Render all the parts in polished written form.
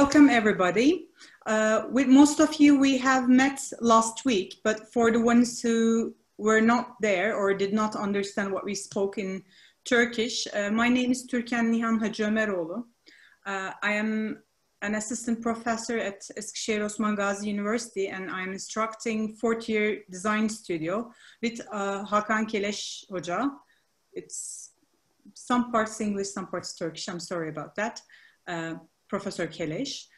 welcome everybody. With most of you we have met last week, but for the ones who were not there or did not understand what we spoke in Turkish, my name is Nihan Hacıömeroğlu. I am an assistant professor at Eskişehir Osmangazi University, and I'm instructing fourth year design studio with Hakan Keleş Hoca. It's some parts English, some parts Turkish. I'm sorry about that. Professor Keleş.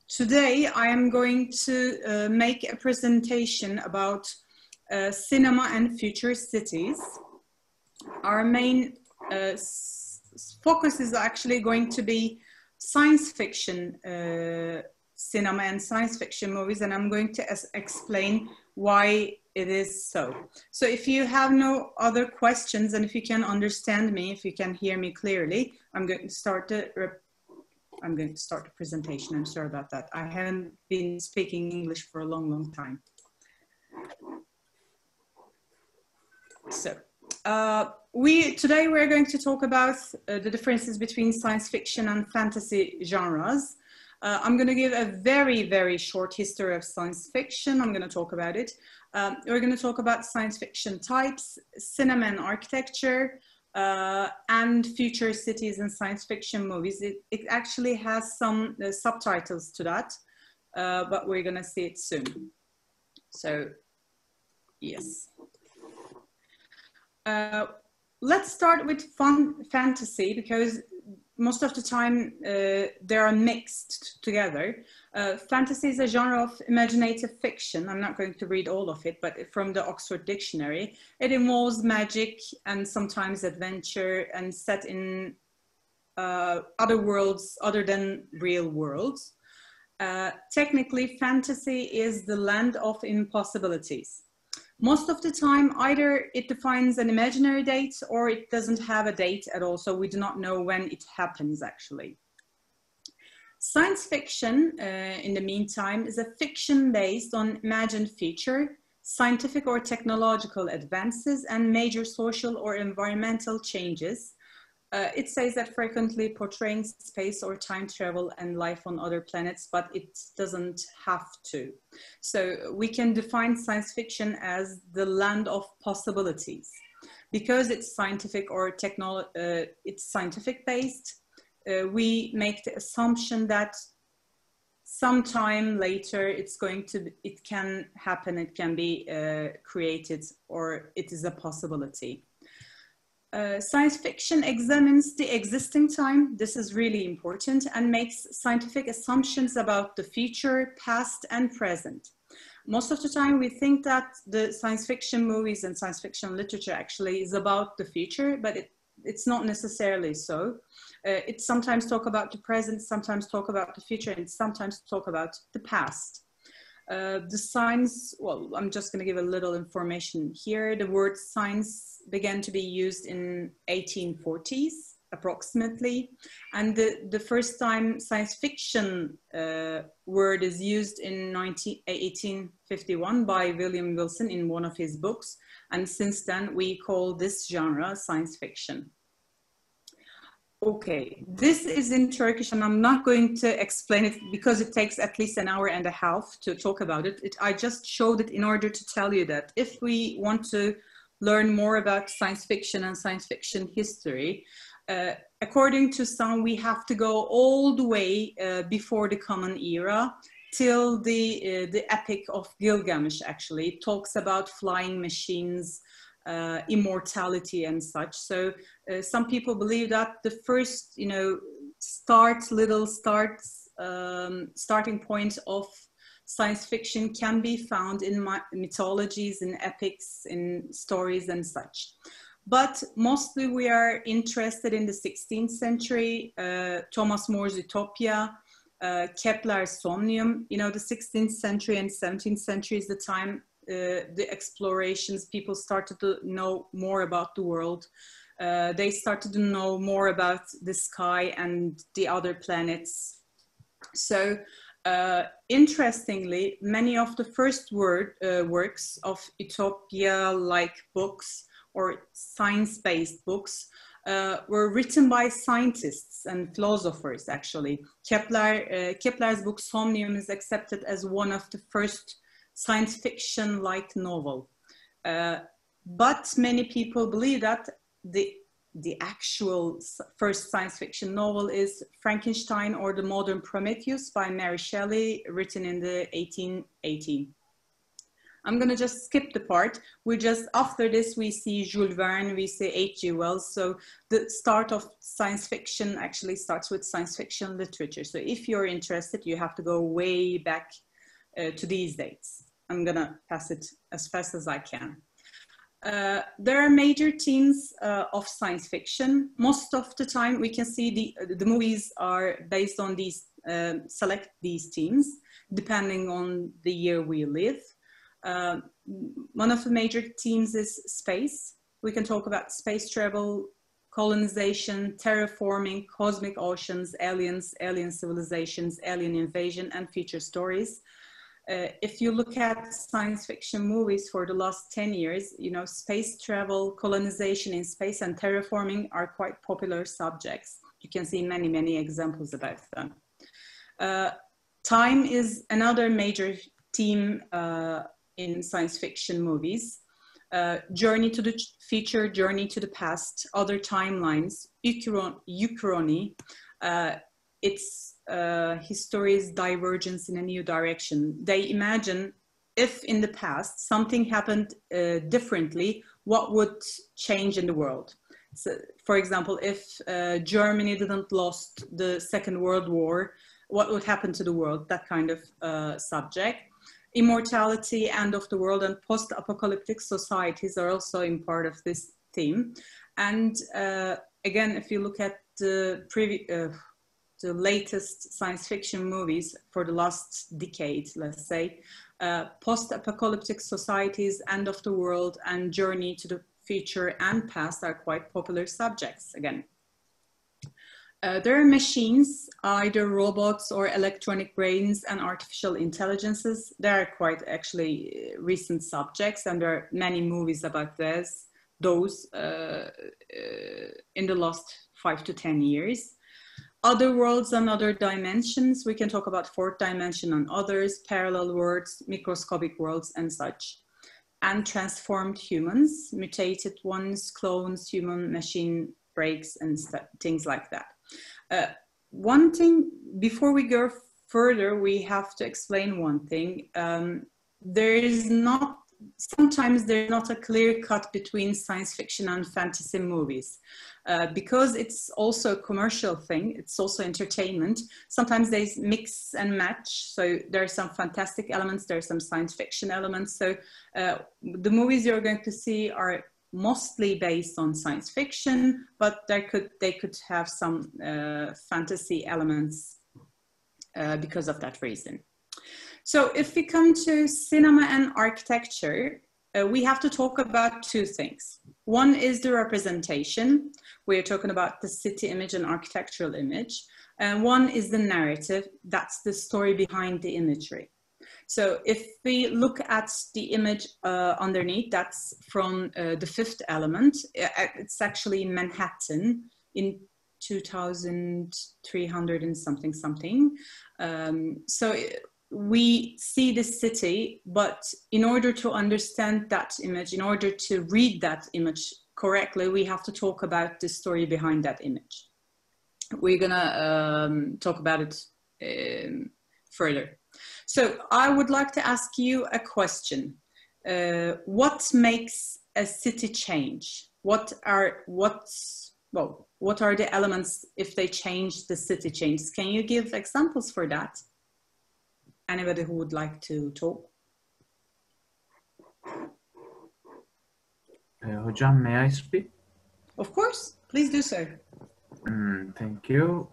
Today I am going to make a presentation about cinema and future cities. Our main focus is actually going to be science fiction cinema and science fiction movies, and I'm going to explain why it is so. So if you have no other questions, and if you can understand me, if you can hear me clearly, I'm going to start the presentation. I'm sorry about that. I haven't been speaking English for a long time. So today we're going to talk about the differences between science fiction and fantasy genres. I'm going to give a very short history of science fiction. I'm going to talk about it. We're going to talk about science fiction types, cinema and architecture, and future cities and science fiction movies. It actually has some subtitles to that, but we're going to see it soon. So, yes. Let's start with fantasy, because most of the time they are mixed together. Fantasy is a genre of imaginative fiction. I'm not going to read all of it, but from the Oxford Dictionary, it involves magic and sometimes adventure and set in other worlds other than real worlds. Technically, fantasy is the land of impossibilities. Most of the time, either it defines an imaginary date or it doesn't have a date at all, so we do not know when it happens actually. Science fiction, in the meantime, is a fiction based on imagined future, scientific or technological advances, and major social or environmental changes. It says that frequently portraying space or time travel and life on other planets, but it doesn't have to. So we can define science fiction as the land of possibilities. Because it's scientific or it's scientific based, we make the assumption that sometime later it can happen, it can be created, or it is a possibility. Science fiction examines the existing time, this is really important, and makes scientific assumptions about the future, past, and present. Most of the time we think that the science fiction movies and science fiction literature actually is about the future, but it's not necessarily so. It sometimes talk about the present, sometimes talk about the future, and sometimes talk about the past. The science, well, I'm just going to give a little information here. The word science began to be used in 1840s approximately, and the first time science fiction word is used in 1851 by William Wilson in one of his books, and since then we call this genre science fiction. Okay, this is in Turkish, and I'm not going to explain it because it takes at least an hour and a half to talk about it. I just showed it in order to tell you that if we want to learn more about science fiction and science fiction history, according to some, we have to go all the way before the Common Era till the Epic of Gilgamesh. Actually, it talks about flying machines, immortality and such. So some people believe that the first, starting point of science fiction can be found in mythologies, in epics, in stories and such. But mostly we are interested in the 16th century, Thomas More's Utopia, Kepler's Somnium. The 16th century and 17th century is the time the explorations, people started to know more about the world. They started to know more about the sky and the other planets. So interestingly, many of the first works of utopia-like books or science-based books were written by scientists and philosophers, actually. Kepler's book Somnium is accepted as one of the first science fiction-like novel. But many people believe that the actual first science fiction novel is Frankenstein or The Modern Prometheus by Mary Shelley, written in the 1818. I'm going to just skip the part. After this, we see Jules Verne, we see H.G. Wells. So the start of science fiction actually starts with science fiction literature. So if you're interested, you have to go way back to these dates. I'm going to pass it as fast as I can. There are major themes of science fiction. Most of the time we can see the movies are based on these, select these themes, depending on the year we live. One of the major themes is space. We can talk about space travel, colonization, terraforming, cosmic oceans, aliens, alien civilizations, alien invasion, and future stories. If you look at science fiction movies for the last 10 years, you know, space travel, colonization in space, and terraforming are quite popular subjects. You can see many, many examples about them. Time is another major theme in science fiction movies. Journey to the future, journey to the past, other timelines, uchrony, it's history's divergence in a new direction. They imagine if in the past something happened differently, what would change in the world? So, for example, if Germany didn't lost the Second World War, what would happen to the world? That kind of subject. Immortality, end of the world, and post-apocalyptic societies are also in part of this theme. And again, if you look at the latest science fiction movies for the last decade, let's say, post-apocalyptic societies, end of the world, and journey to the future and past are quite popular subjects again. There are machines, either robots or electronic brains and artificial intelligences. They are quite actually recent subjects, and there are many movies about those in the last 5 to 10 years. Other worlds and other dimensions, we can talk about fourth dimension and others, parallel worlds, microscopic worlds and such. And transformed humans, mutated ones, clones, human machine breaks and things like that. One thing, before we go further, we have to explain one thing. Sometimes there's not a clear cut between science fiction and fantasy movies. Because it's also a commercial thing, it's also entertainment. Sometimes they mix and match. So there are some fantastic elements, there are some science fiction elements. So the movies you're going to see are mostly based on science fiction, but they could have some fantasy elements because of that reason. So if we come to cinema and architecture, we have to talk about two things. One is the representation. We're talking about the city image and architectural image. And one is the narrative. That's the story behind the imagery. So if we look at the image underneath, that's from The Fifth Element. It's actually Manhattan in 2300 and something. So we see the city, but in order to understand that image, in order to read that image correctly, we have to talk about the story behind that image. We're gonna talk about it further. So I would like to ask you a question. What makes a city change? What are the elements if they change, the city changes? Can you give examples for that? Anybody who would like to talk? Hocam, may I speak? Of course, please do so. Thank you.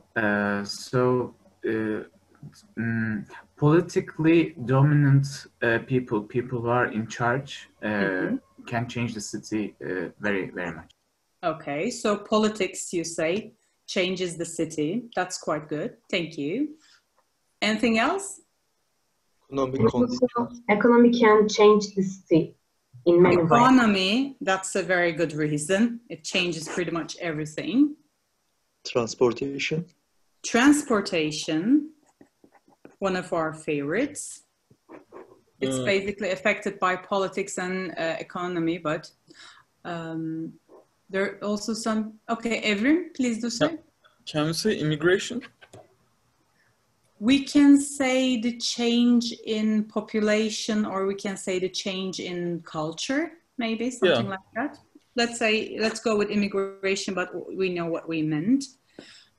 Politically dominant people who are in charge can change the city very, very much. Okay, so politics, you say, changes the That's quite good. Thank you. Anything else? Economic conditions. Economy can change the city. in many ways. Economy, that's a very good reason. It changes pretty much everything. Transportation. Transportation, one of our favorites. It's basically affected by politics and economy, but there are also some... Okay, Evrim, please do so. Can we say immigration? We can say the change in population, or we can say the change in culture, maybe something like that. Let's go with immigration, but we know what we meant.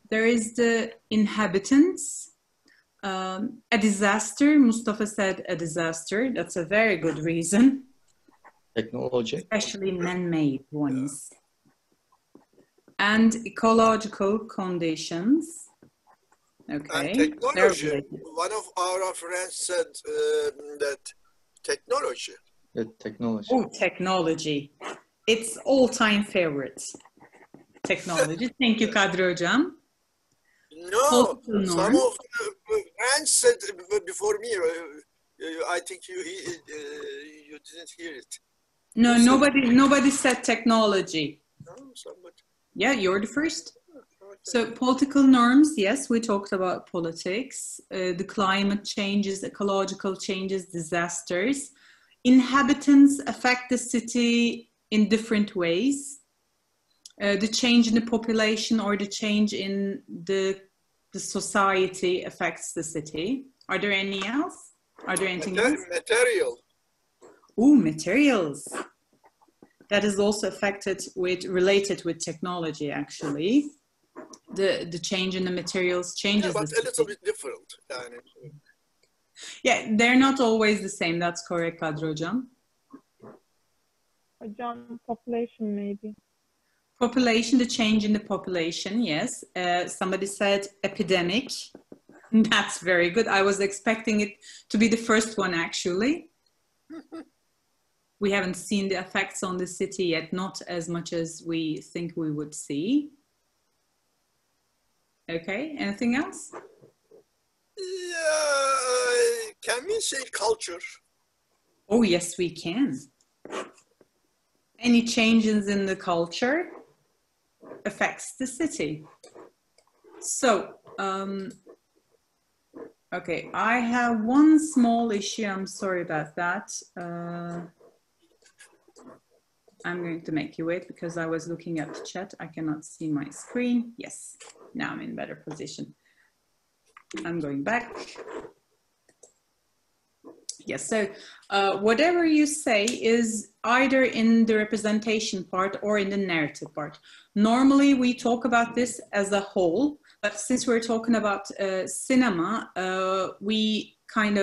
There is the inhabitants, a disaster. Mustafa said a disaster. That's a very good reason. Technology. Especially man-made ones. And ecological conditions. Okay. And technology. One of our friends said that technology. Technology. Oh, technology. It's all-time favorites. Technology. Thank you, Kadri Hocam. No, some of the friends said before me. I think you didn't hear it. No, nobody said technology. No, somebody. Yeah, you're the first. So political norms, yes, we talked about politics, the climate changes, ecological changes, disasters. Inhabitants affect the city in different ways. The change in the population or the change in the society affects the city. Are there any else? Are there anything else? Material. Ooh, materials. That is also related with technology, actually. The change in the materials changes. Yeah, but a little bit different. Yeah, they're not always the same. That's correct, Kadri Hocam. Hocam, population maybe. Population, the change in the population, yes. Somebody said epidemic. That's very good. I was expecting it to be the first one, actually. We haven't seen the effects on the city yet, not as much as we think we would see. Okay, anything else? Yeah, can we say culture? Oh, yes, we can. Any changes in the culture affects the city. So, okay, I have one small issue. I'm sorry about that. I'm going to make you wait because I was looking at the chat. I cannot see my screen. Yes, now I'm in better position. I'm going back. Yes, so whatever you say is either in the representation part or in the narrative part. Normally we talk about this as a whole, but since we're talking about cinema, I kind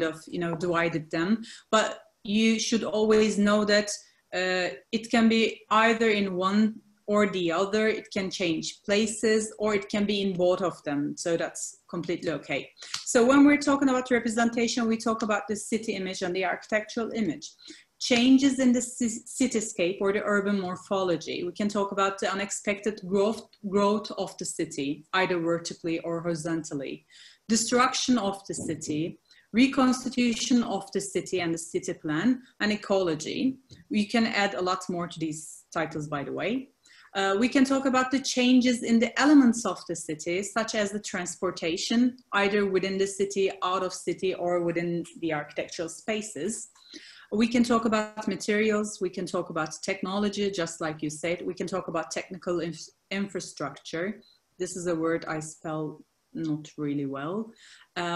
of, divided them, but you should always know that it can be either in one or the other. It can change places or it can be in both of them. So that's completely okay. So when we're talking about representation, we talk about the city image and the architectural image. Changes in the cityscape or the urban morphology. We can talk about the unexpected growth of the city, either vertically or horizontally. Destruction of the city, reconstitution of the city and the city plan, and ecology. We can add a lot more to these titles, by the way. We can talk about the changes in the elements of the city, such as the transportation, either within the city, out of city, or within the architectural spaces. We can talk about materials. We can talk about technology, just like you said. We can talk about technical infrastructure. This is a word I spell not really well.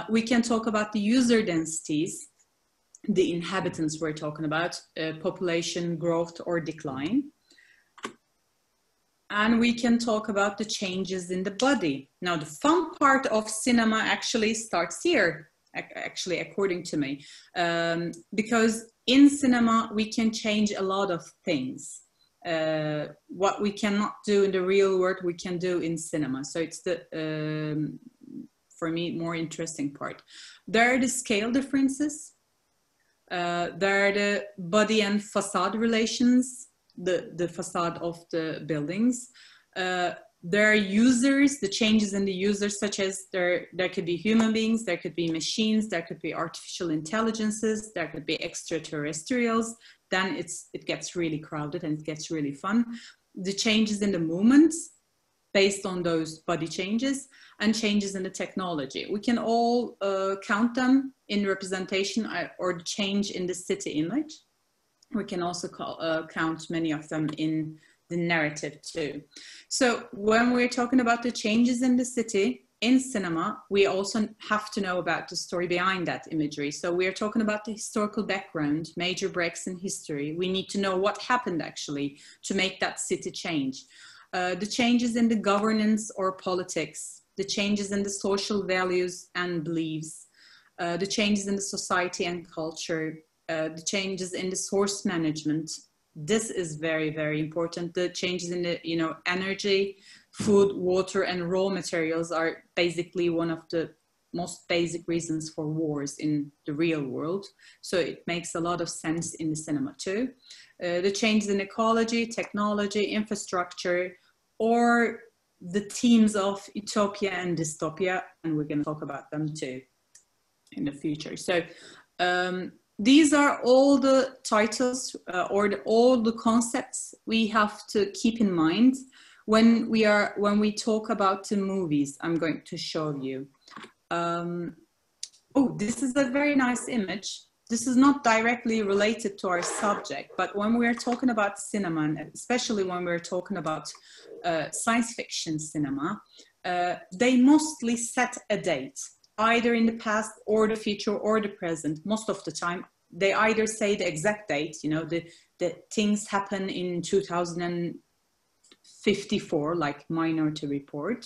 We can talk about the user densities, the inhabitants we're talking about, population growth or decline. And we can talk about the changes in the body. Now, the fun part of cinema actually starts here, actually, according to me, because in cinema, we can change a lot of things. What we cannot do in the real world, we can do in cinema. So it's the, for me, more interesting part. There are the scale differences. There are the body and facade relations, the facade of the buildings. There are users, the changes in the users, such as there could be human beings, there could be machines, there could be artificial intelligences, there could be extraterrestrials, then it gets really crowded and it gets really fun. The changes in the movements based on those body changes, and changes in the technology. We can all count them in representation or the change in the city image. We can also count many of them in the narrative too. So when we're talking about the changes in the city in cinema, we also have to know about the story behind that imagery. So we're talking about the historical background, major breaks in history. We need to know what happened actually to make that city change. The changes in the governance or politics, the changes in the social values and beliefs, the changes in the society and culture, the changes in the source management. This is very, very important. The changes in the, energy, food, water, and raw materials are basically one of the most basic reasons for wars in the real world. So it makes a lot of sense in the cinema too. The changes in ecology, technology, infrastructure, or the themes of utopia and dystopia, and we're going to talk about them too in the future. So these are all the titles all the concepts we have to keep in mind when we talk about the movies I'm going to show you. Oh, this is a very nice image. This is not directly related to our subject, but when we're talking about cinema, and especially when we're talking about science fiction cinema, they mostly set a date, either in the past or the future or the present. Most of the time, they either say the exact date, the things happen in 2054, like Minority Report,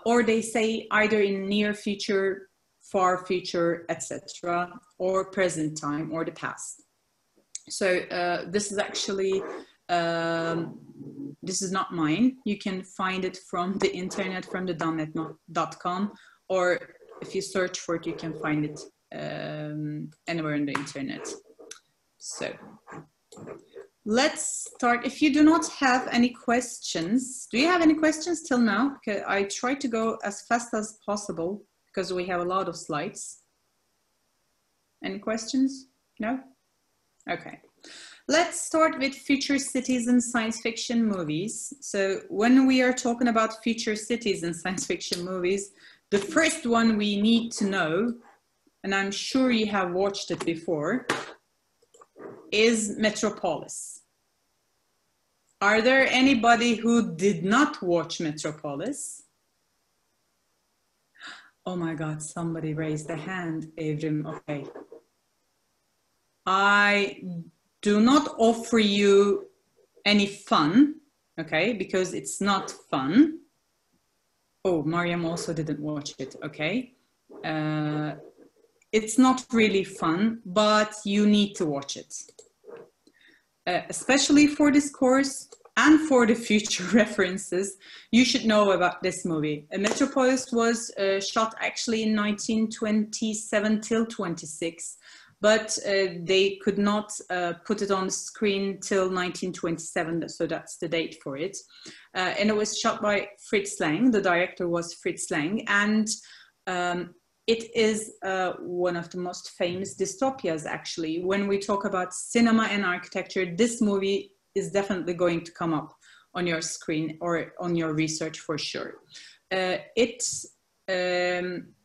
or they say either in near future, far future, etc., or present time or the past. So this is actually, this is not mine. You can find it from the internet, from the dumbnet.com, or if you search for it, you can find it anywhere on the internet. So let's start. If you do not have any questions, do you have any questions till now? Okay, I try to go as fast as possible because we have a lot of slides. Any questions? No? Okay. Let's start with future cities and science fiction movies. So when we are talking about future cities and science fiction movies, the first one we need to know, and I'm sure you have watched it before, is Metropolis. Are there anybody who did not watch Metropolis? Oh my God, somebody raised a hand, Evrim. Okay. I do not offer you any fun, okay, because it's not fun. Oh, Mariam also didn't watch it, okay. It's not really fun, but you need to watch it. Especially for this course and for the future references, you should know about this movie. Metropolis was shot actually in 1927 till 26, but they could not put it on the screen till 1927, so that's the date for it. And it was shot by Fritz Lang. The director was Fritz Lang, and it is one of the most famous dystopias, actually. When we talk about cinema and architecture, this movie is definitely going to come up on your screen or on your research for sure.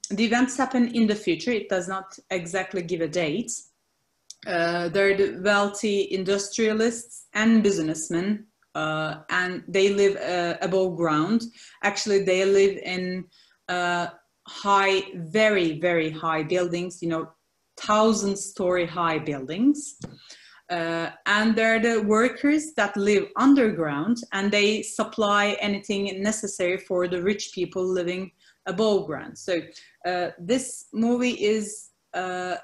The events happen in the future. It does not exactly give a date. They're the wealthy industrialists and businessmen, and they live above ground. Actually, they live in high, very, very high buildings, 1,000-story high buildings. And they're the workers that live underground, and they supply anything necessary for the rich people living above ground. So this movie is a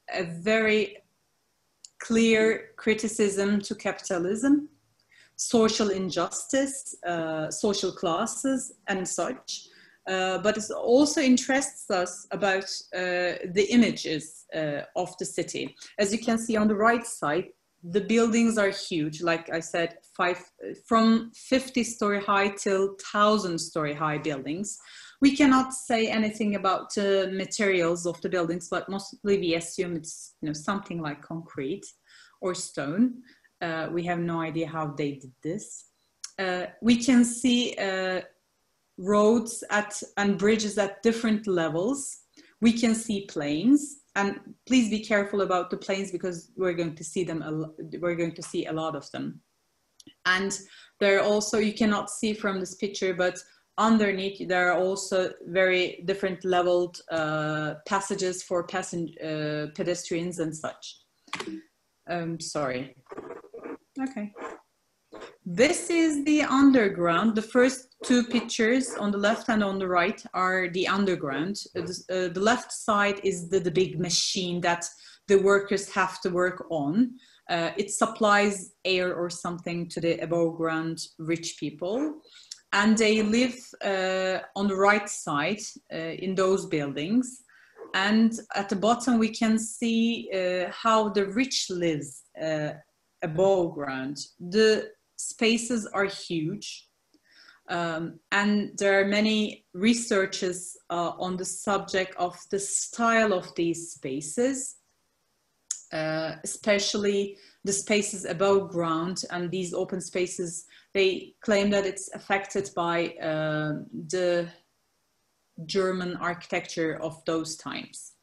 very clear criticism to capitalism, social injustice, social classes, and such. But it also interests us about the images of the city. As you can see on the right side, the buildings are huge. Like I said, from 50-story high till 1,000-story high buildings. We cannot say anything about the materials of the buildings, but mostly we assume it's something like concrete or stone. We have no idea how they did this. We can see roads and bridges at different levels. We can see planes, and please be careful about the planes because we're going to see them. We're going to see a lot of them. And there are also, you cannot see from this picture, but underneath there are also very different leveled passages for pedestrians and such. Sorry. Okay. This is the underground. The first two pictures on the left and on the right are the underground. The left side is the big machine that the workers have to work on. It supplies air or something to the above ground rich people. And they live on the right side in those buildings. And at the bottom, we can see how the rich lives above ground. The spaces are huge. And there are many researches on the subject of the style of these spaces, especially the spaces above ground and these open spaces. They claim that it's affected by the German architecture of those times.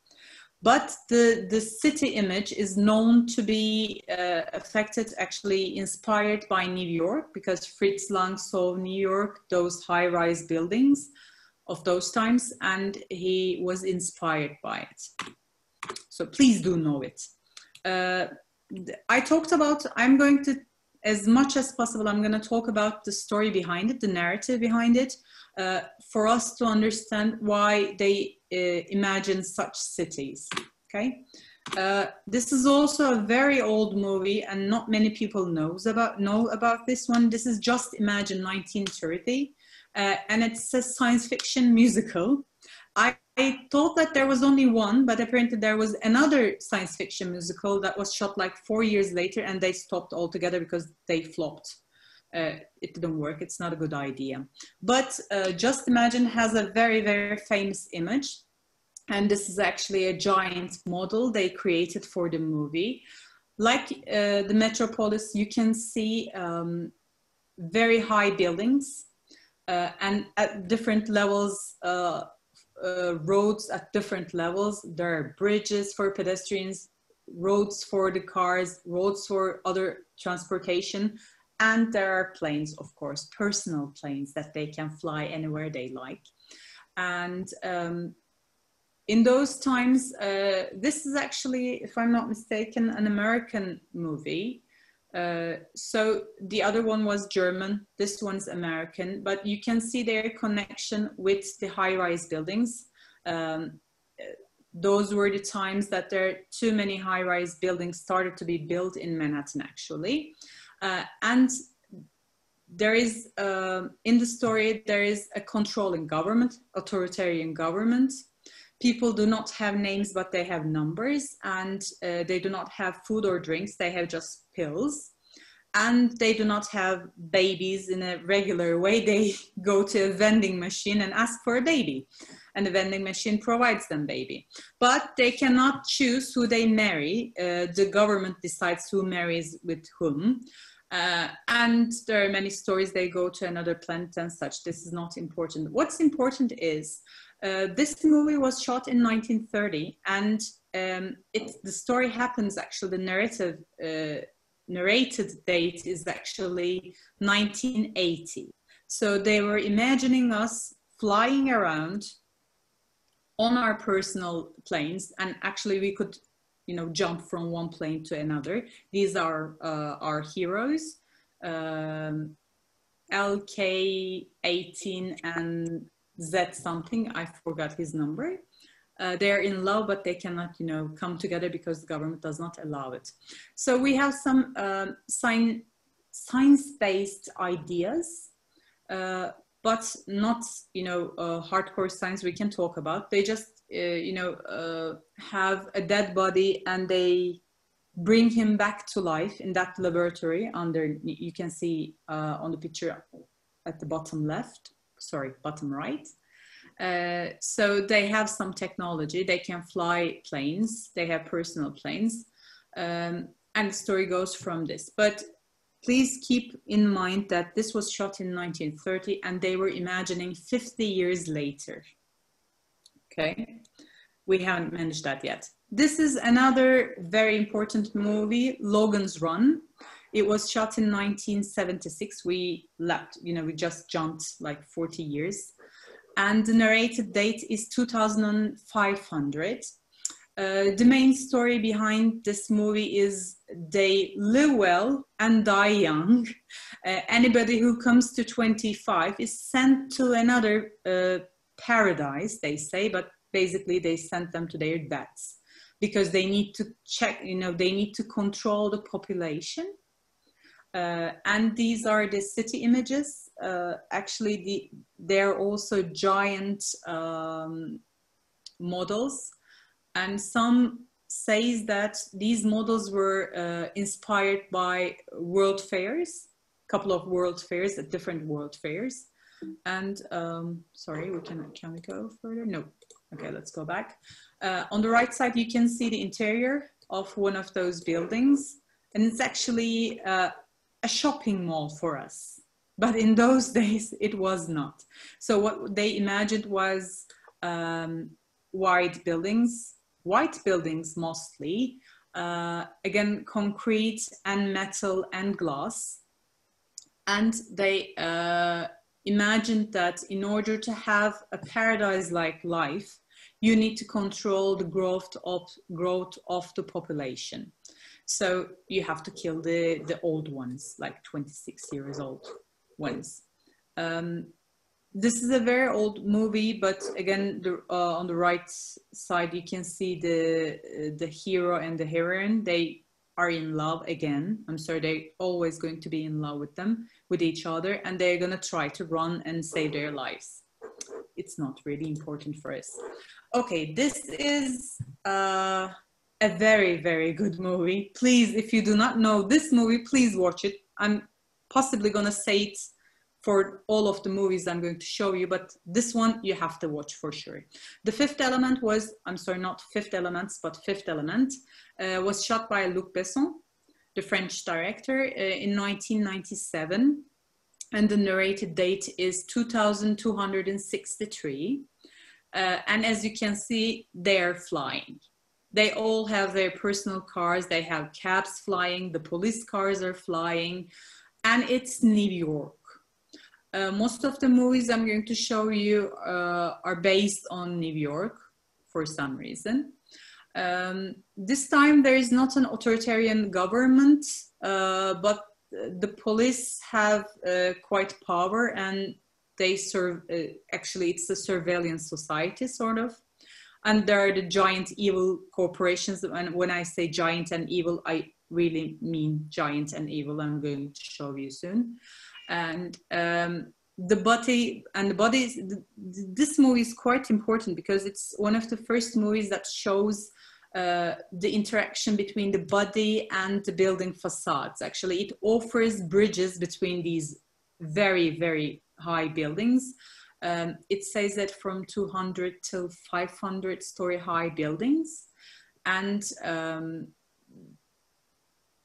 But the city image is known to be affected, actually inspired by New York, because Fritz Lang saw New York, those high-rise buildings of those times, and he was inspired by it. So please do know it. I talked about, I'm going to, as much as possible, I'm going to talk about the story behind it, the narrative behind it, for us to understand why they imagine such cities. Okay, this is also a very old movie, and not many people know about this one. This is Just Imagine 1930, and it's a science fiction musical. I thought that there was only one, but apparently there was another science fiction musical that was shot like 4 years later, and they stopped altogether because they flopped. It didn't work. It's not a good idea. But Just Imagine has a very, very famous image. And this is actually a giant model they created for the movie. Like the metropolis, you can see very high buildings and at different levels, roads at different levels. There are bridges for pedestrians, roads for the cars, roads for other transportation. And there are planes, of course, personal planes that they can fly anywhere they like. And in those times, this is actually, if I'm not mistaken, an American movie. So the other one was German, this one's American, but you can see their connection with the high-rise buildings. Those were the times that there are too many high-rise buildings started to be built in Manhattan, actually. And there is, in the story, there is a controlling government, authoritarian government. People do not have names, but they have numbers, and they do not have food or drinks. They have just pills, and they do not have babies in a regular way. They go to a vending machine and ask for a baby, and the vending machine provides them baby. But they cannot choose who they marry. The government decides who marries with whom. And there are many stories. They go to another planet and such. This is not important. What's important is this movie was shot in 1930, and the story happens, actually, the narrative, narrated date is actually 1980. So they were imagining us flying around on our personal planes, and actually we could, you know, jump from one plane to another. These are our heroes, LK18 and Z something, I forgot his number. They're in love, but they cannot, you know, come together because the government does not allow it. So we have some science-based ideas, but not, you know, hardcore science we can talk about. They just, you know, have a dead body and they bring him back to life in that laboratory under, you can see on the picture at the bottom left, sorry, bottom right. So they have some technology, they can fly planes, they have personal planes. And And the story goes from this. But please keep in mind that this was shot in 1930 and they were imagining 50 years later. Okay, we haven't managed that yet. This is another very important movie, Logan's Run. It was shot in 1976. We left, you know, we just jumped like 40 years. And the narrated date is 2500. The main story behind this movie is they live well and die young. Anybody who comes to 25 is sent to another paradise, they say, but basically they sent them to their deaths because they need to check, you know, they need to control the population. And these are the city images. Actually, they're also giant models. And some says that these models were inspired by world fairs, a couple of world fairs at different world fairs. And sorry, can we go further? No. Okay, let's go back. On the right side, you can see the interior of one of those buildings. And it's actually a shopping mall for us. But in those days, it was not. So what they imagined was white buildings mostly, again, concrete and metal and glass. And they imagined that in order to have a paradise-like life, you need to control the growth of the population. So you have to kill the old ones, like 26 years old ones. This is a very old movie, but again, on the right side, you can see the hero and the heroine. They are in love again. I'm sorry, they're always going to be in love with each other, and they're gonna try to run and save their lives. It's not really important for us. Okay, this is a very, very good movie. Please, if you do not know this movie, please watch it. I'm possibly gonna say it for all of the movies I'm going to show you, but this one you have to watch for sure. The Fifth Element was, I'm sorry, not Fifth Elements, but Fifth Element, was shot by Luc Besson, the French director, in 1997. And the narrated date is 2263. And as you can see, they're flying. They all have their personal cars. They have cabs flying. The police cars are flying. And it's New York. Most of the movies I'm going to show you are based on New York for some reason. This time there is not an authoritarian government, but the police have quite power, and they serve, actually it's a surveillance society sort of. And there are the giant evil corporations. And when I say giant and evil, I really mean giant and evil. I'm going to show you soon. And this movie is quite important because it's one of the first movies that shows the interaction between the body and the building facades. Actually, it offers bridges between these very, very high buildings. It says that from 200 to 500 story high buildings. And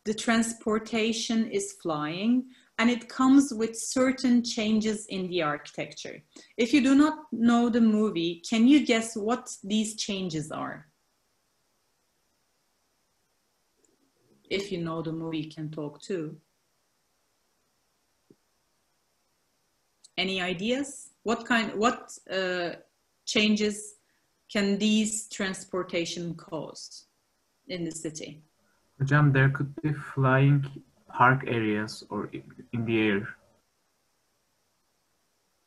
the transportation is flying, and it comes with certain changes in the architecture. If you do not know the movie, can you guess what these changes are? If you know the movie, you can talk too. Any ideas? What changes can these transportation cause in the city? Hocam, there could be flying park areas or in the air.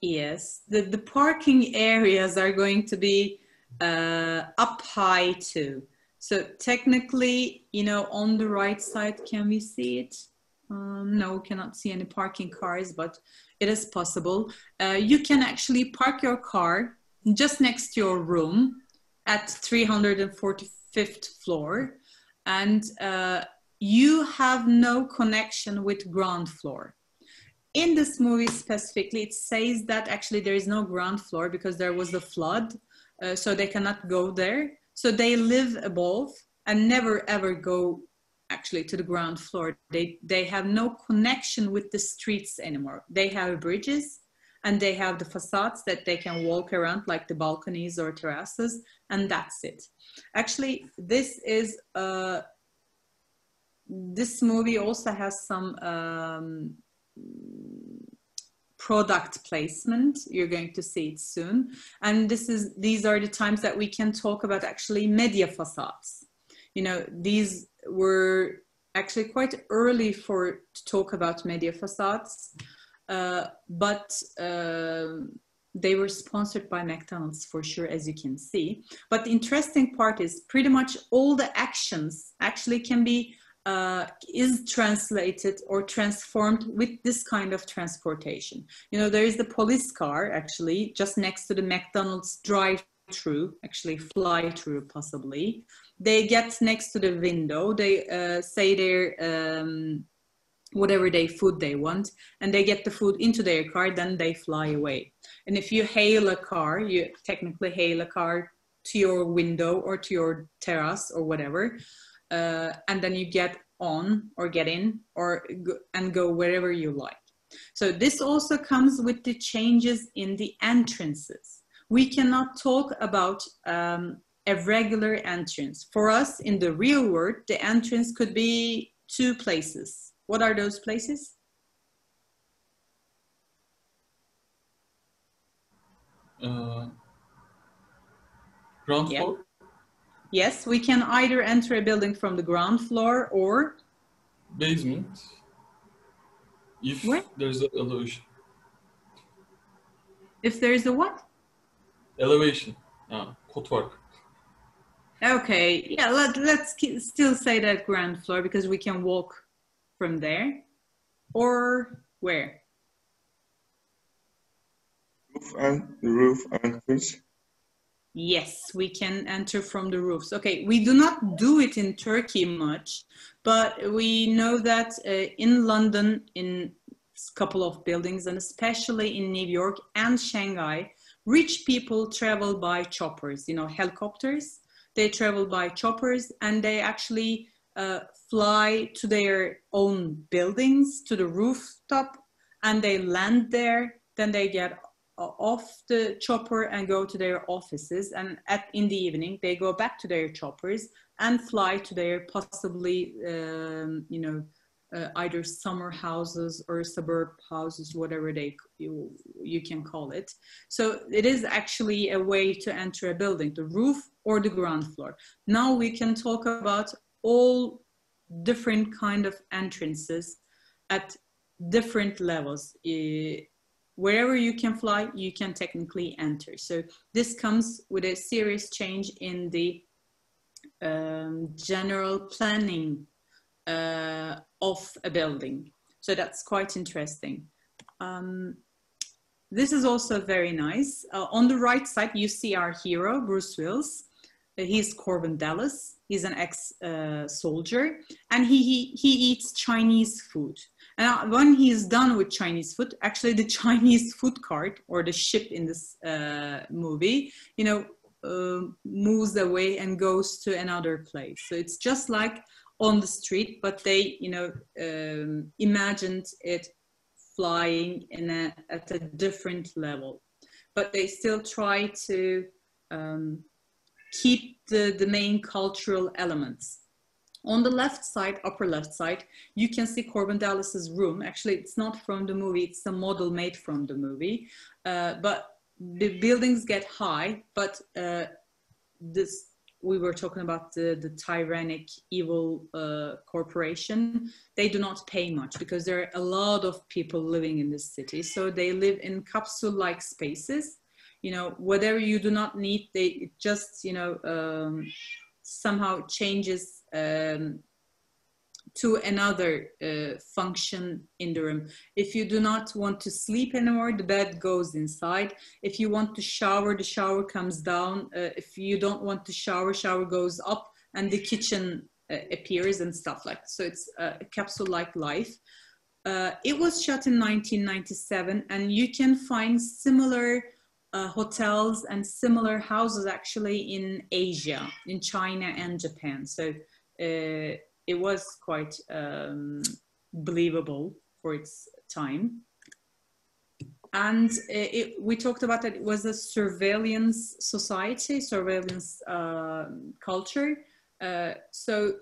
Yes, the parking areas are going to be up high too. So technically, you know, on the right side, can we see it? No, we cannot see any parking cars, but it is possible. You can actually park your car just next to your room at 345th floor, and you have no connection with ground floor. In this movie specifically, it says that actually there is no ground floor because there was a flood, so they cannot go there. So they live above and never ever go actually to the ground floor. They have no connection with the streets anymore. They have bridges and they have the facades that they can walk around, like the balconies or terraces, and that's it. Actually, this is this movie also has some product placement. You're going to see it soon, and these are the times that we can talk about actually media facades. You know, these were actually quite early to talk about media facades, but they were sponsored by McDonald's for sure, as you can see. But the interesting part is pretty much all the actions actually can be is translated or transformed with this kind of transportation. You know, there is the police car actually just next to the McDonald's drive-through, actually fly-through possibly. They get next to the window, they say their whatever food they want, and they get the food into their car, then they fly away. And if you hail a car, you technically hail a car to your window or to your terrace or whatever, and then you get on or get in and go wherever you like. So this also comes with the changes in the entrances. We cannot talk about a regular entrance. For us in the real world, the entrance could be 2 places. What are those places? Ground Yeah. floor? Yes, we can either enter a building from the ground floor or Basement. If Where? there's an elevation. if there is a what? Elevation. Kotvark. Okay, yeah, let's still say that ground floor because we can walk from there. Or where? Roof entrance. Yes, we can enter from the roofs. Okay, we do not do it in Turkey much, but we know that in London, in a couple of buildings, and especially in New York and Shanghai, rich people travel by choppers, you know, helicopters. They travel by choppers and they actually fly to their own buildings, to the rooftop, and they land there. Then they get off the chopper and go to their offices, and in the evening they go back to their choppers and fly to their possibly either summer houses or suburb houses, whatever you can call it. So it is actually a way to enter a building, the roof or the ground floor. Now we can talk about all different kind of entrances at different levels. Wherever you can fly, you can technically enter. So this comes with a serious change in the general planning of a building. So that's quite interesting. This is also very nice. On the right side, you see our hero, Bruce Willis. He's Corbin Dallas. He's an ex-soldier, and he eats Chinese food. And when he's done with Chinese food, actually the Chinese food cart or the ship in this movie, moves away and goes to another place. So it's just like on the street, but they, imagined it flying at a different level. But they still try to keep the main cultural elements. On the left side, upper left side, you can see Corbin Dallas's room. Actually, it's not from the movie, it's a model made from the movie. But the buildings get high, but we were talking about the tyrannic, evil corporation. They do not pay much because there are a lot of people living in this city. So they live in capsule-like spaces. Whatever you do not need, it just, somehow changes to another function in the room. If you do not want to sleep anymore, the bed goes inside. If you want to shower, the shower comes down. If you don't want to shower goes up, and the kitchen appears and stuff like that. So it's a capsule-like life. It was shot in 1997, and you can find similar hotels and similar houses actually in Asia, in China and Japan. So it was quite believable for its time. And we talked about that it was a surveillance society, surveillance culture. So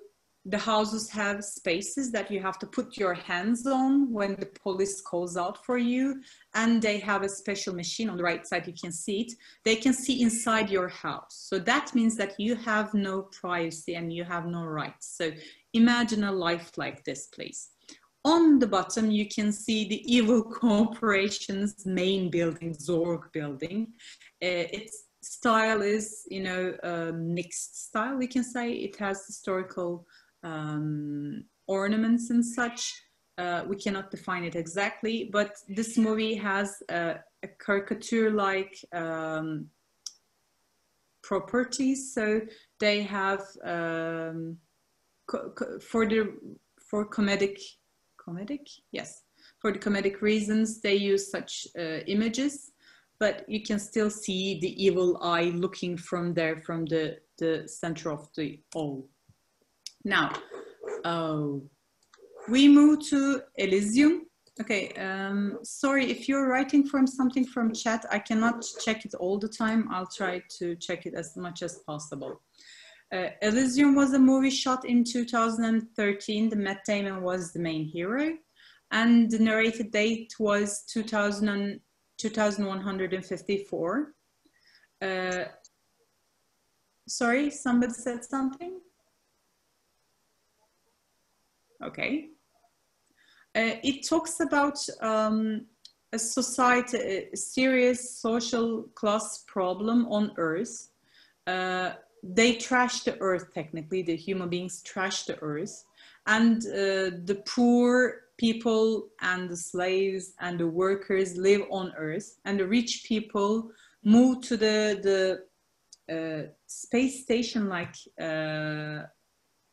the houses have spaces that you have to put your hands on when the police calls out for you. And they have a special machine on the right side, you can see it. They can see inside your house. So that means that you have no privacy and you have no rights. So imagine a life like this, please. On the bottom, you can see the Evil Corporation's main building, Zorg building. Its style is, you know, mixed style, we can say. It has historical ornaments and such. We cannot define it exactly, but this movie has a caricature-like properties. So they have, for comedic reasons, they use such images, but you can still see the evil eye looking from there, from the center of the O. Now, we move to Elysium. Okay, sorry, if you're writing from something from chat, I cannot check it all the time. I'll try to check it as much as possible. Elysium was a movie shot in 2013. The Matt Damon was the main hero, and the narrated date was 2154. Sorry, somebody said something? Okay. It talks about a society, a serious social class problem on Earth. They trash the earth, technically, the human beings trash the earth, and the poor people and the slaves and the workers live on earth, and the rich people move to the space station, like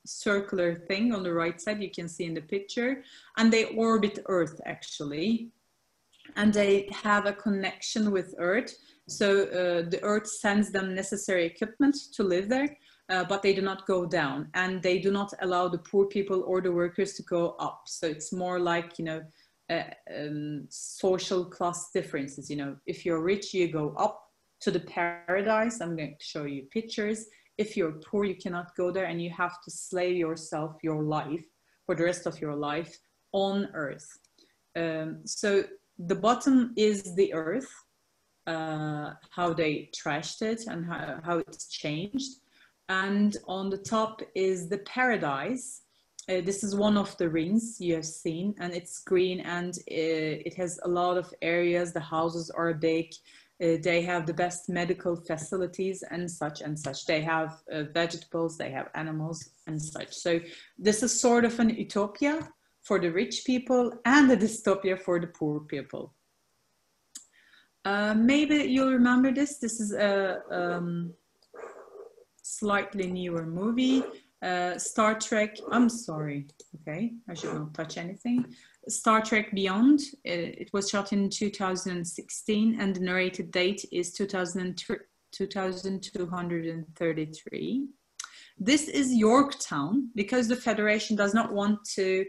circular thing on the right side, you can see in the picture, and they orbit Earth actually, and they have a connection with Earth. So the Earth sends them necessary equipment to live there, but they do not go down, and they do not allow the poor people or the workers to go up. So it's more like, you know, social class differences. You know, if you're rich, you go up to the paradise. I'm going to show you pictures. If you're poor, you cannot go there, and you have to slave yourself, your life, for the rest of your life on Earth. So the bottom is the Earth. How they trashed it and how it's changed. And on the top is the paradise. This is one of the rings you have seen, and it's green, and it has a lot of areas. The houses are big. They have the best medical facilities and such and such. They have vegetables, they have animals and such. So this is sort of an utopia for the rich people and a dystopia for the poor people. Maybe you'll remember this. This is a slightly newer movie. Star Trek, I'm sorry, okay, I should not touch anything. Star Trek Beyond, it was shot in 2016, and the narrated date is 2233. This is Yorktown, because the Federation does not want to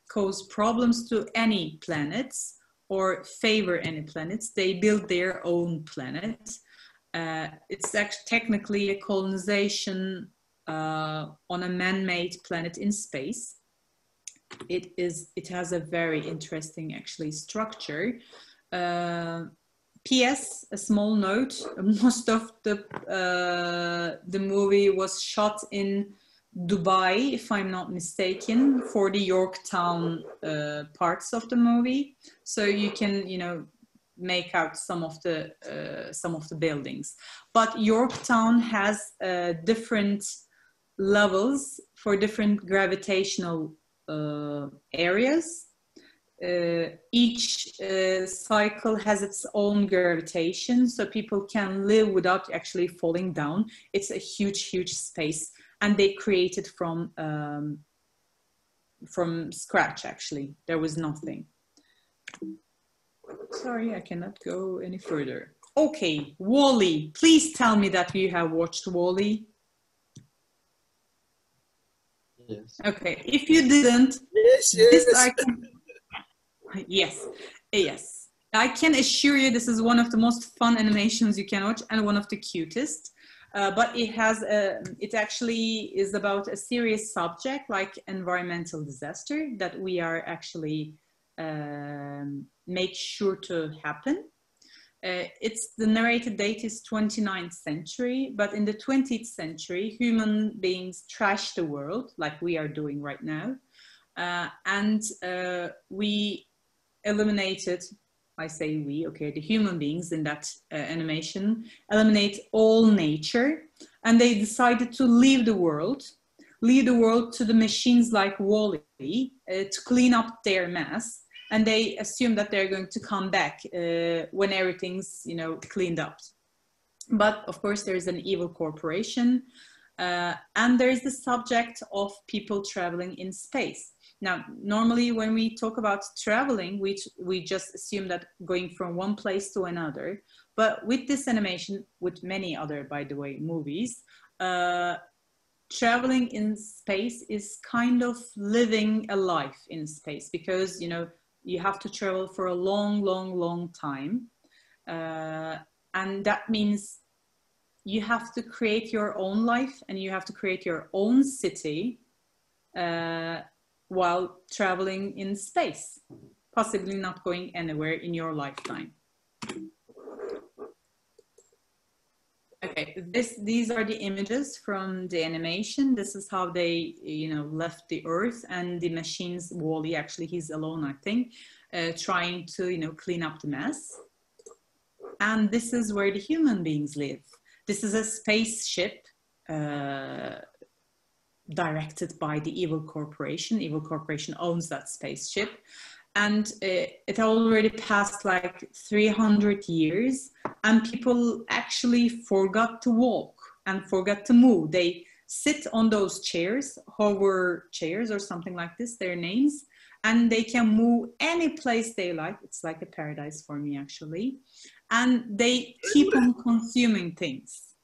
cause problems to any planets or favor any planets. They build their own planet. It's actually technically a colonization on a man-made planet in space. It has a very interesting, actually, structure. P.S. a small note: most of the movie was shot in Dubai, if I'm not mistaken, for the Yorktown parts of the movie. So you can, you know, make out some of the buildings. But Yorktown has different levels for different gravitational areas. Each cycle has its own gravitation, so people can live without actually falling down. It's a huge, huge space, and they created from scratch. Actually, there was nothing. Sorry, I cannot go any further. Okay, WALL-E. Please tell me that you have watched WALL-E. Yes. Okay, if you didn't, Yes, this yes. I can, yes, yes. I can assure you this is one of the most fun animations you can watch and one of the cutest. But it has it actually is about a serious subject like environmental disaster that we are actually make sure to happen. It's the narrated date is 29th century, but in the 20th century, human beings trashed the world like we are doing right now. And we eliminated, I say we, okay, the human beings in that animation eliminate all nature, and they decided to leave the world to the machines like Wall-E to clean up their mess. And they assume that they're going to come back when everything's, you know, cleaned up. But of course, there's an evil corporation, and there's the subject of people traveling in space. Now, normally when we talk about traveling, we just assume that going from one place to another. But with this animation, with many other, by the way, movies, traveling in space is kind of living a life in space, because, you know, you have to travel for a long, long, long time. And that means you have to create your own life and you have to create your own city while traveling in space, possibly not going anywhere in your lifetime. Okay, these are the images from the animation. This is how they, you know, left the Earth, and the machines, Wall-E, actually he's alone, I think, trying to, you know, clean up the mess. And this is where the human beings live. This is a spaceship directed by the evil corporation. Evil corporation owns that spaceship. And it already passed like 300 years, and people actually forgot to walk and forgot to move. They sit on those chairs, hover chairs or something like this, their names, and they can move any place they like. It's like a paradise for me, actually. And they keep on consuming things.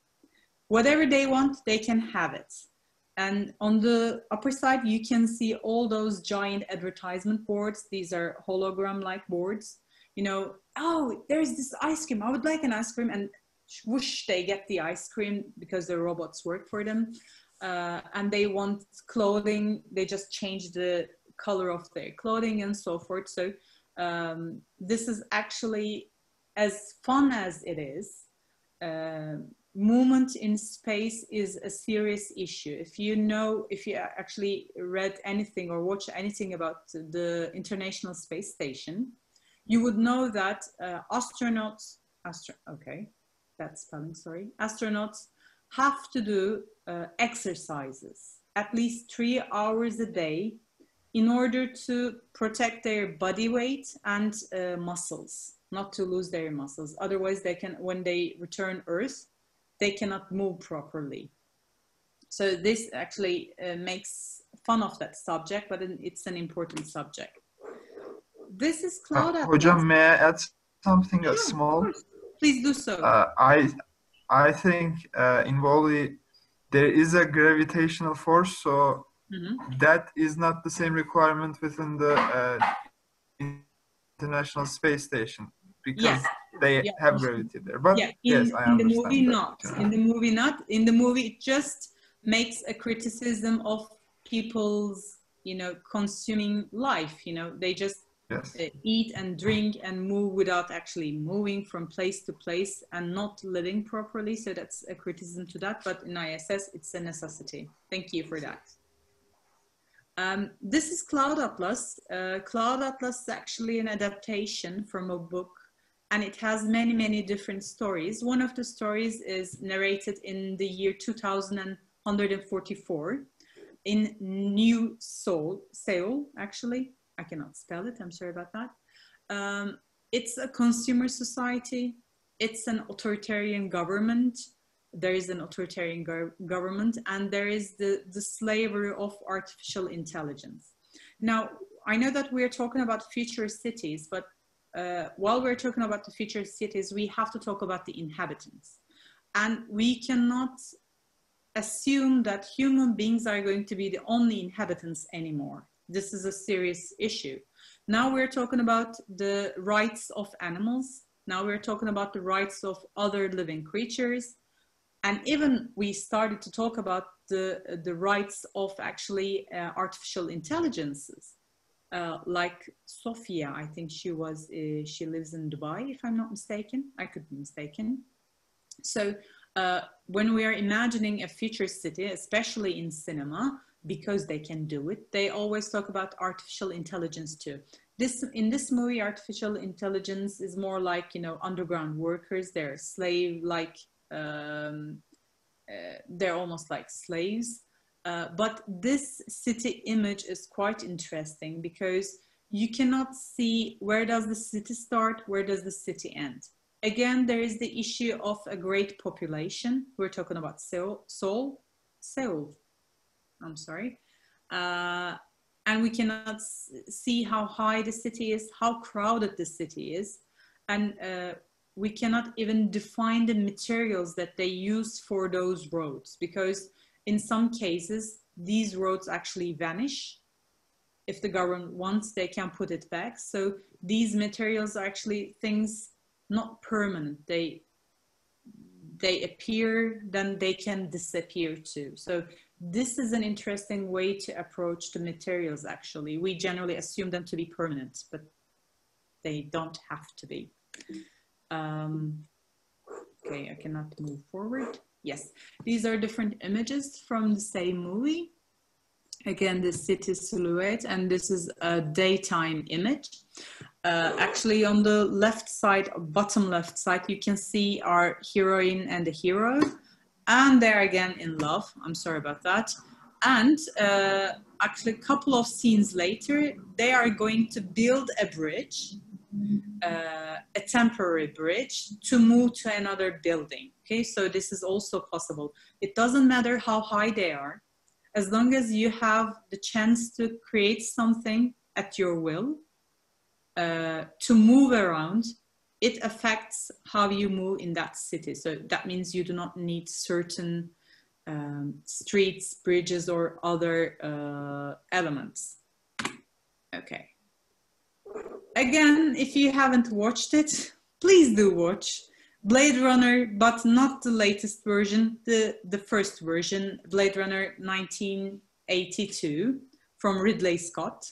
Whatever they want, they can have it. And on the upper side, you can see all those giant advertisement boards. These are hologram-like boards. You know, oh, there's this ice cream. I would like an ice cream. And whoosh, they get the ice cream because the robots work for them. And they want clothing. They just change the color of their clothing and so forth. So this is actually, as fun as it is, movement in space is a serious issue. If you actually read anything or watch anything about the International Space Station, you would know that astronauts have to do exercises at least 3 hours a day in order to protect their body weight and muscles, not to lose their muscles. Otherwise, they can, when they return Earth, they cannot move properly. So this actually makes fun of that subject, but it's an important subject. This is Cloud Atlas. Hocam, may I add something Sure, small? Please do so. I think in Wall-E there is a gravitational force, so that is not the same requirement within the International Space Station, because they have gravity there. But yes, I understand. In the movie, not. In the movie, not. In the movie, it just makes a criticism of people's, you know, consuming life. You know, they just eat and drink and move without actually moving from place to place and not living properly. So that's a criticism to that. But in ISS, it's a necessity. Thank you for that. This is Cloud Atlas. Cloud Atlas is actually an adaptation from a book, and it has many, many different stories. One of the stories is narrated in the year 2144 in New Seoul, actually. I cannot spell it, I'm sorry about that. It's a consumer society. It's an authoritarian government. There is an authoritarian government, and there is the slavery of artificial intelligence. Now, I know that we're talking about future cities, but while we're talking about the future cities, we have to talk about the inhabitants. And we cannot assume that human beings are going to be the only inhabitants anymore. This is a serious issue. Now we're talking about the rights of animals. Now we're talking about the rights of other living creatures. And even we started to talk about the rights of actually artificial intelligences. Like Sophia, I think she lives in Dubai, if I'm not mistaken. I could be mistaken. So when we are imagining a future city, especially in cinema, because they can do it, they always talk about artificial intelligence too. In this movie, artificial intelligence is more like, you know, underground workers. They're slave-like, they're almost like slaves. But this city image is quite interesting because you cannot see where does the city start, where does the city end. Again, there is the issue of a great population. We're talking about Seoul. I'm sorry. And we cannot see how high the city is, how crowded the city is. And we cannot even define the materials that they use for those roads, because in some cases, these roads actually vanish. If the government wants, they can put it back. So these materials are actually things not permanent. They appear, then they can disappear too. So this is an interesting way to approach the materials, actually. We generally assume them to be permanent, but they don't have to be. Okay, I cannot move forward. Yes, these are different images from the same movie. Again, the city silhouette, and this is a daytime image. Actually, on the left side, bottom left side, you can see our heroine and the hero, and they're again in love. I'm sorry about that. And actually, a couple of scenes later, they are going to build a bridge, a temporary bridge, to move to another building. Okay, so this is also possible. It doesn't matter how high they are, as long as you have the chance to create something at your will, to move around, it affects how you move in that city. So that means you do not need certain streets, bridges, or other elements. Okay. Again, if you haven't watched it, please do watch Blade Runner, but not the latest version, the first version, Blade Runner 1982 from Ridley Scott.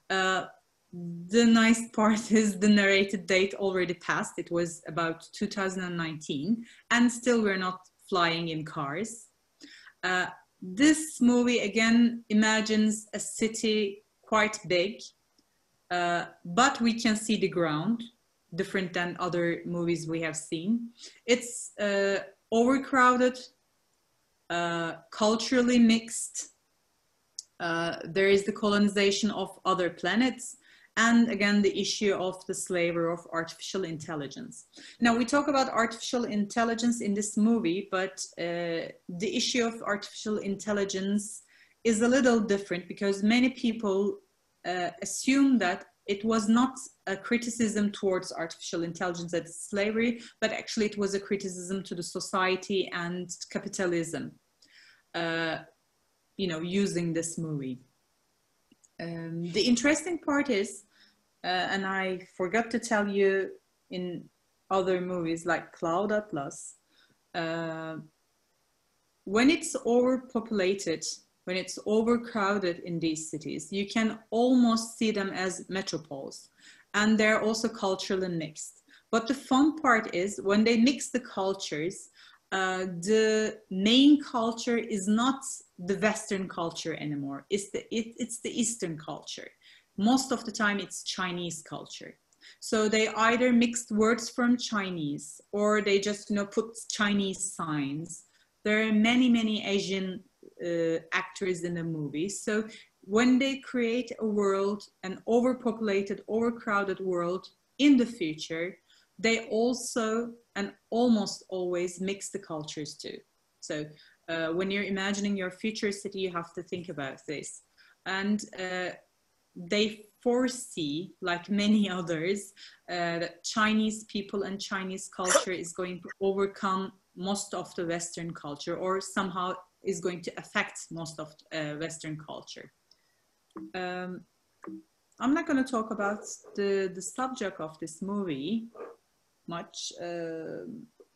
The nice part is the narrated date already passed. It was about 2019, and still we're not flying in cars. This movie again imagines a city quite big, but we can see the ground, different than other movies we have seen. It's overcrowded, culturally mixed. There is the colonization of other planets, and again, the issue of the slavery of artificial intelligence. Now, we talk about artificial intelligence in this movie, but the issue of artificial intelligence is a little different, because many people assume that it was not a criticism towards artificial intelligence as slavery, but actually it was a criticism to the society and capitalism, you know, using this movie. The interesting part is, and I forgot to tell you in other movies like Cloud Atlas, when it's overpopulated, when it's overcrowded in these cities, you can almost see them as metropoles, and they're also culturally mixed. But the fun part is when they mix the cultures, the main culture is not the Western culture anymore. It's the Eastern culture. Most of the time it's Chinese culture. So they either mixed words from Chinese, or they just, you know, put Chinese signs. There are many, many Asian actors in the movie. So when they create a world, an overpopulated, overcrowded world in the future, they also and almost always mix the cultures too. So when you're imagining your future city, you have to think about this. And they foresee, like many others, that Chinese people and Chinese culture is going to overcome most of the Western culture, or somehow is going to affect most of Western culture. I'm not going to talk about the subject of this movie much.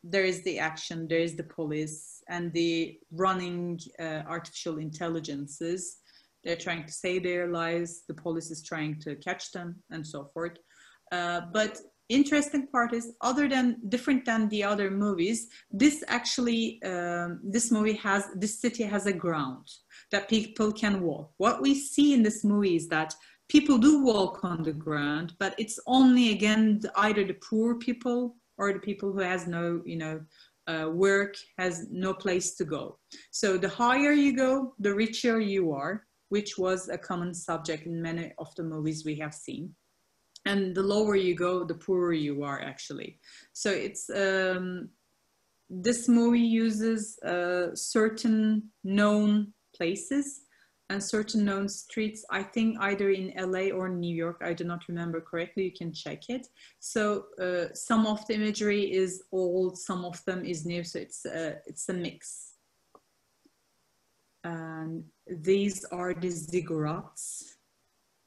There is the action, there is the police, and the running artificial intelligences. They're trying to save their lives, the police is trying to catch them, and so forth. But interesting part is, different than the other movies, this actually, this city has a ground that people can walk. What we see in this movie is that people do walk on the ground, but it's only, again, either the poor people or the people who has no, work, has no place to go. So the higher you go, the richer you are, which was a common subject in many of the movies we have seen. And the lower you go, the poorer you are, actually. So it's, this movie uses certain known places and certain known streets, I think either in LA or New York, I do not remember correctly, you can check it. So some of the imagery is old, some of them is new, so it's a mix. And these are the ziggurats.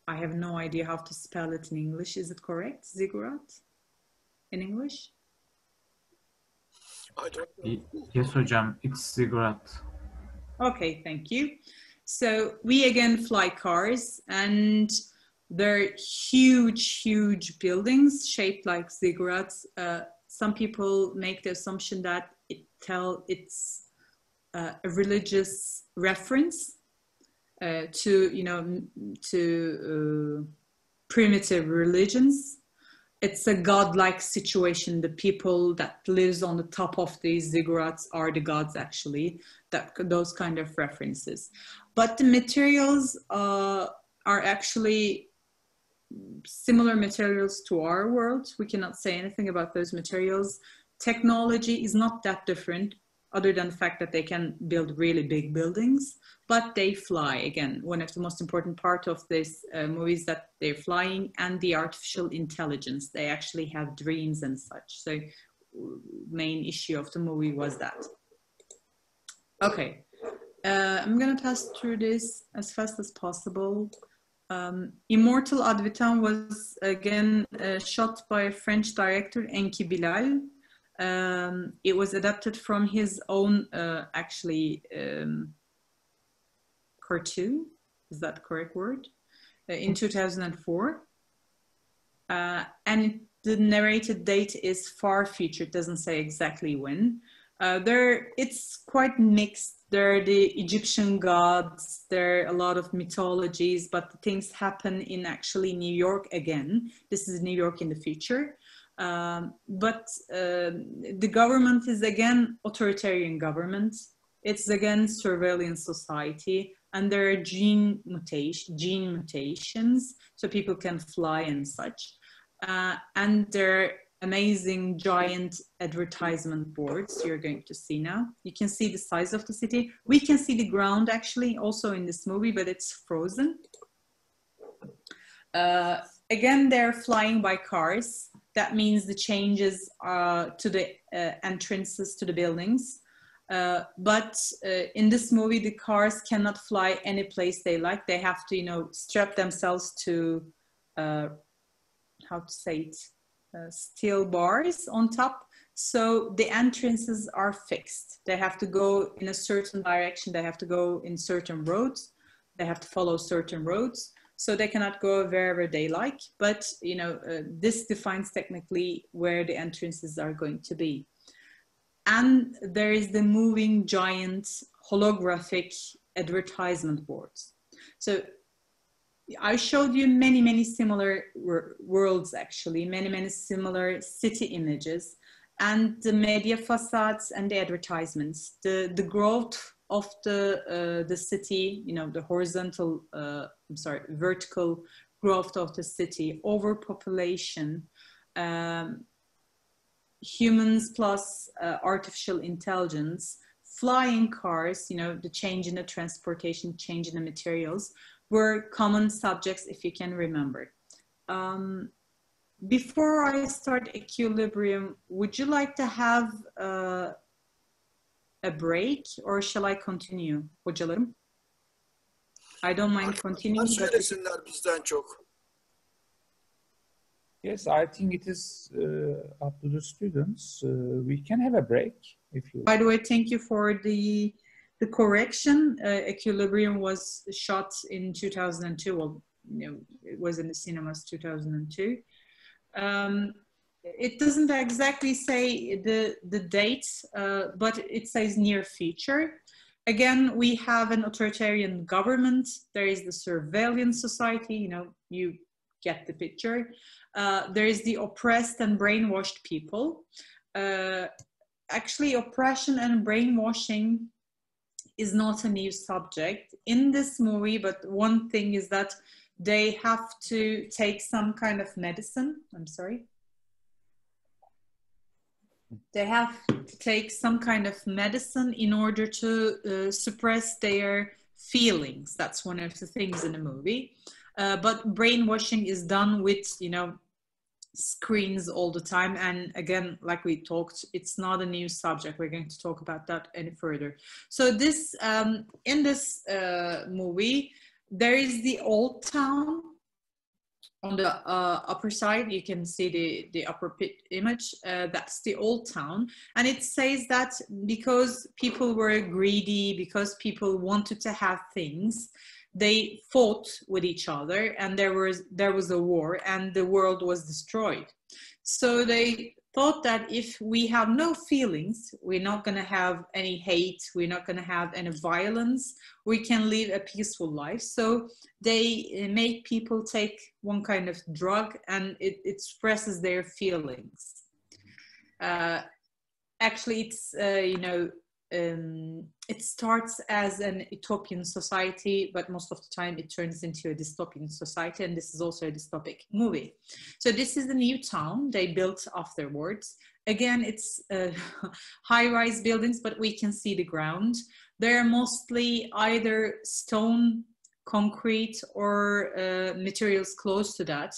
I have no idea how to spell it in English. Is it correct, ziggurat, in English? I don't know. Yes, hocam, it's ziggurat. Okay, thank you. So we again fly cars, and they're huge, huge buildings shaped like ziggurats. Some people make the assumption that it's a religious reference to primitive religions. It's a godlike situation. The people that lives on the top of these ziggurats are the gods, actually, those kind of references. But the materials are actually similar materials to our world. We cannot say anything about those materials. Technology is not that different, other than the fact that they can build really big buildings, but they fly. Again, one of the most important part of this movie is that they're flying, and the artificial intelligence. They actually have dreams and such. So main issue of the movie was that. Okay, I'm gonna pass through this as fast as possible. Immortal Advitam was again shot by a French director, Enki Bilal. It was adapted from his own, cartoon, is that the correct word? In 2004. And the narrated date is far future, it doesn't say exactly when. It's quite mixed. There are the Egyptian gods, there are a lot of mythologies, but things happen in actually New York again. This is New York in the future. But the government is again authoritarian government. It's again surveillance society, and there are gene mutations, so people can fly and such. And there are amazing giant advertisement boards you're going to see now. You can see the size of the city. We can see the ground actually also in this movie, but it's frozen. Again, they're flying by cars. That means the changes to the entrances to the buildings. But in this movie, the cars cannot fly any place they like. They have to, strap themselves to, how to say it, steel bars on top. So the entrances are fixed. They have to go in a certain direction. They have to go in certain roads. They have to follow certain roads. So they cannot go wherever they like, but this defines technically where the entrances are going to be. And there is the moving giant holographic advertisement boards. So I showed you many, many similar worlds, actually, many, many similar city images, and the media facades and the advertisements, the growth of the city, the horizontal, vertical growth of the city, overpopulation, humans plus artificial intelligence, flying cars, the change in the transportation, change in the materials, were common subjects, if you can remember. Before I start Equilibrium, would you like to have a break or shall I continue? Hocalarım? I don't mind continuing. Söylesinler bizden çok. Yes, I think it is up to the students. We can have a break if you. By the way, thank you for the correction. Equilibrium was shot in 2002. Well, you know, it was in the cinemas 2002. It doesn't exactly say the date, but it says near future. Again, we have an authoritarian government. There is the surveillance society. You know, you get the picture. There is the oppressed and brainwashed people. Actually, oppression and brainwashing is not a new subject in this movie, but one thing is that they have to take some kind of medicine. I'm sorry. They have to take some kind of medicine in order to suppress their feelings. That's one of the things in the movie. But brainwashing is done with, you know, screens all the time. And again, like we talked, it's not a new subject. We're going to talk about that any further. So this, in this movie, there is the old town. On the upper side, you can see the upper image. That's the old town. And it says that because people were greedy, because people wanted to have things, they fought with each other, and there was a war, and the world was destroyed. So they thought that if we have no feelings, we're not going to have any hate, we're not going to have any violence, we can live a peaceful life. So they make people take one kind of drug, and it expresses their feelings. Actually, it's, you know, it starts as an utopian society, but most of the time it turns into a dystopian society, and this is also a dystopic movie. So this is the new town they built afterwards. Again, it's high-rise buildings, but we can see the ground. They're mostly either stone, concrete, or materials close to that.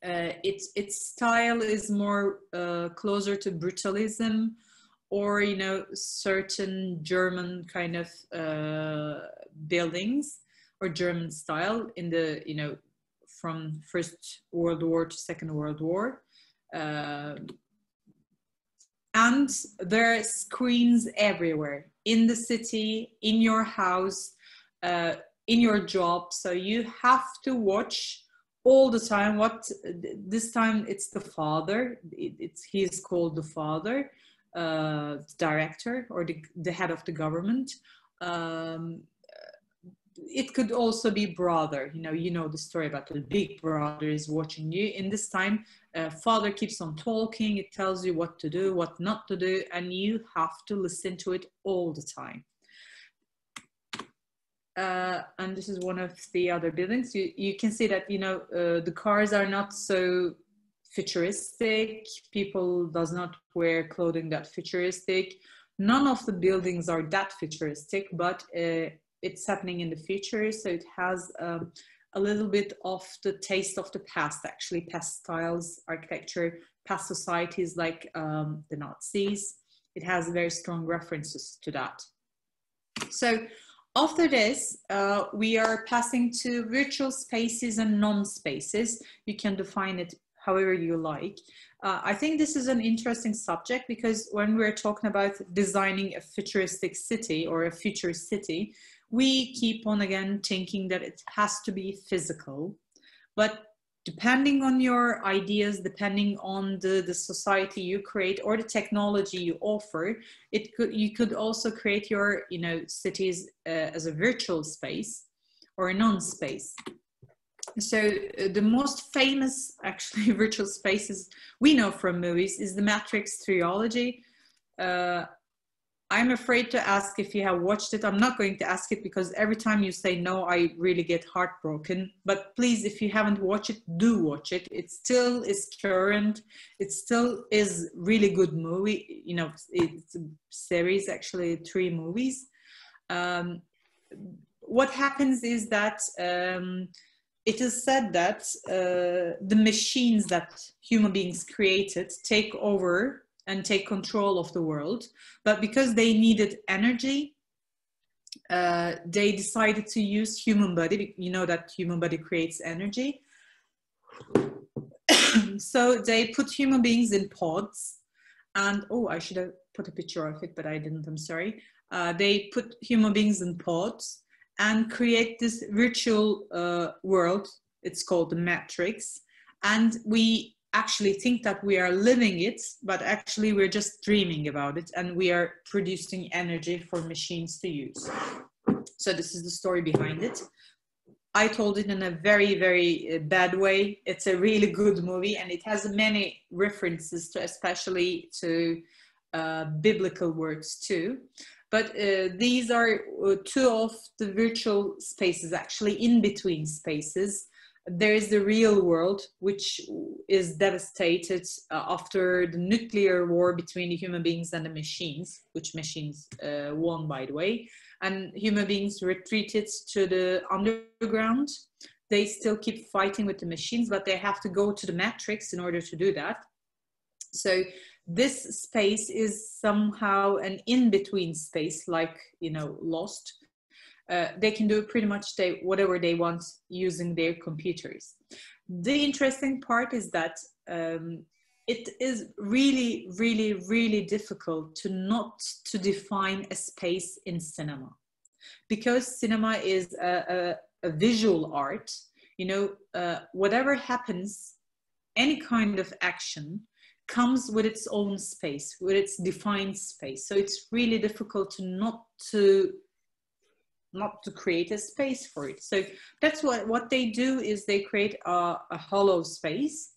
Its style is more closer to brutalism, or, you know, certain German kind of buildings, or German style in the, you know, from First World War to Second World War. And there are screens everywhere, in the city, in your house, in your job. So you have to watch all the time. What this time it's the father. He is called the father. Director, or the head of the government. It could also be brother. You know the story about the big brother is watching you. In this time, father keeps on talking. It tells you what to do, what not to do, and you have to listen to it all the time. And this is one of the other buildings. You can see that, you know, the cars are not so futuristic. People does not wear clothing that futuristic. None of the buildings are that futuristic, but it's happening in the future, so it has a little bit of the taste of the past, actually. Past styles, architecture, past societies like the Nazis. It has very strong references to that. So after this, we are passing to virtual spaces and non-spaces. You can define it however you like. I think this is an interesting subject, because when we're talking about designing a futuristic city or a future city, we keep on again thinking that it has to be physical. But depending on your ideas, depending on the society you create or the technology you offer, you could also create your, you know, cities as a virtual space or a non-space. So the most famous, actually, virtual spaces we know from movies is the Matrix trilogy. I'm afraid to ask if you have watched it. I'm not going to ask it, because every time you say no, I really get heartbroken. But please, if you haven't watched it, do watch it. It still is current. It still is really good movie. You know, it's a series, actually, 3 movies. What happens is that it is said that the machines that human beings created take over and take control of the world. But because they needed energy, they decided to use human body. You know that human body creates energy. So they put human beings in pods, and oh, I should have put a picture of it, but I didn't, I'm sorry. They put human beings in pods and create this virtual world. It's called the Matrix. And we actually think that we are living it, but actually we're just dreaming about it, and we are producing energy for machines to use. So this is the story behind it. I told it in a very, very bad way. It's a really good movie, and it has many references to, especially to biblical works too. But these are two of the virtual spaces, actually in between spaces. There is the real world, which is devastated after the nuclear war between the human beings and the machines, which machines won, by the way. And human beings retreated to the underground. They still keep fighting with the machines, but they have to go to the Matrix in order to do that. So this space is somehow an in-between space, like, you know, Lost. They can do pretty much whatever they want using their computers. The interesting part is that it is really, really, really difficult to define a space in cinema, because cinema is a visual art. You know, whatever happens, any kind of action comes with its own space, with its defined space. So it's really difficult not to create a space for it. So that's what they do, is they create a hollow space,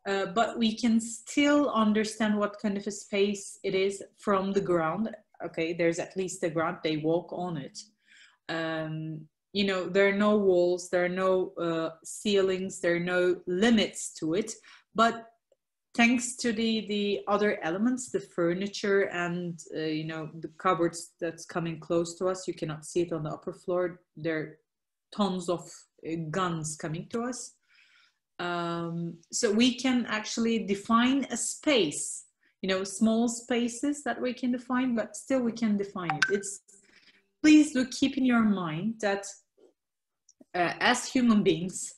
but we can still understand what kind of a space it is from the ground. Okay, there's at least the ground, they walk on it. You know, there are no walls, there are no ceilings, there are no limits to it, but thanks to the other elements, the furniture and, you know, the cupboards that's coming close to us, you cannot see it on the upper floor. There are tons of guns coming to us. So we can actually define a space, you know, small spaces that we can define, but still we can define it. Please do keep in your mind that as human beings,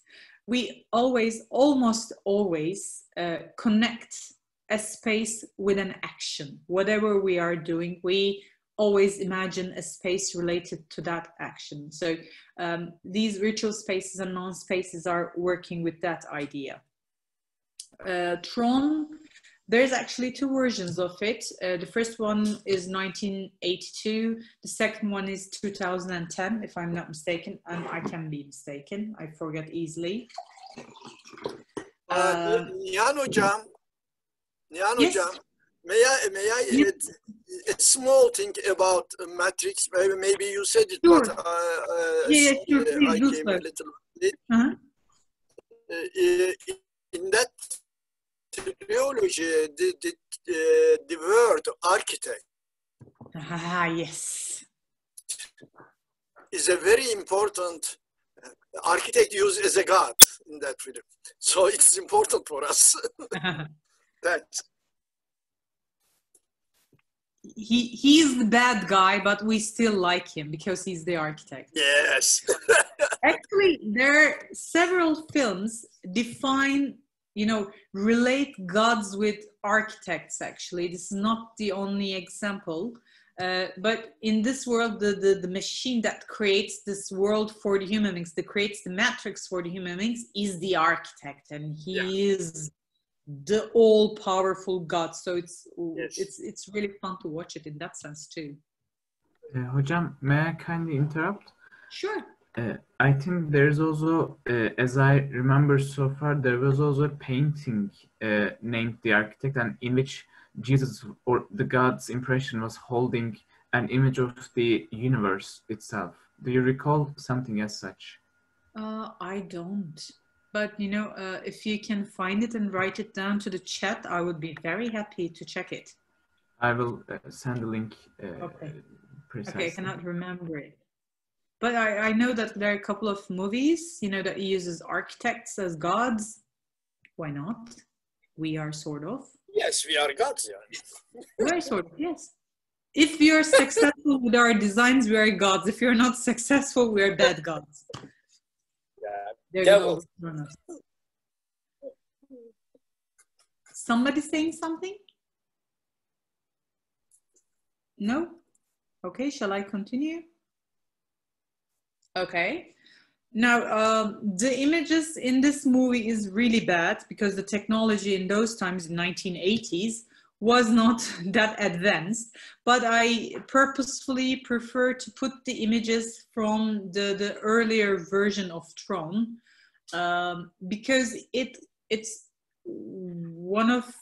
we almost always connect a space with an action. Whatever we are doing, we always imagine a space related to that action. So these virtual spaces and non-spaces are working with that idea. Tron, there's actually two versions of it. The first one is 1982. The second one is 2010, if I'm not mistaken, and I can be mistaken. I forget easily. Nihan Hocam, Yes. Hocam, may I add a small thing about Matrix? Maybe you said it, Sure. but Yeah, sure. Please I do came so. a little late. In that trilogy, the word architect Yes. is a very important architect used as a god in that film. So it's important for us. Thanks. He's the bad guy, but we still like him because he's the architect. Yes. Actually, there are several films define, you know, relate gods with architects. Actually, this is not the only example. But in this world, the machine that creates this world for the human beings, that creates the matrix for the human beings, is the architect, and he is the all-powerful God. So it's really fun to watch it in that sense too. Hocam, may I kindly interrupt? Sure. I think there's also, as I remember so far, there was also a painting named The Architect, and in which Jesus, or the God's impression, was holding an image of the universe itself. Do you recall something as such? I don't. But, you know, if you can find it and write it down to the chat, I would be very happy to check it. I will send the link precisely. Okay, I cannot remember it. But I know that there are a couple of movies, you know, that uses architects as gods. Why not? We are sort of. Yes, we are gods. Yeah. Very sort of, yes. If we are successful with our designs, we are gods. If you're not successful, we are bad gods. Yeah. They're Devil. gonna overturn us. Somebody saying something? No? Okay, shall I continue? Okay. Now, the images in this movie is really bad because the technology in those times, in 1980s, was not that advanced. But I purposefully prefer to put the images from the earlier version of Tron because it's one of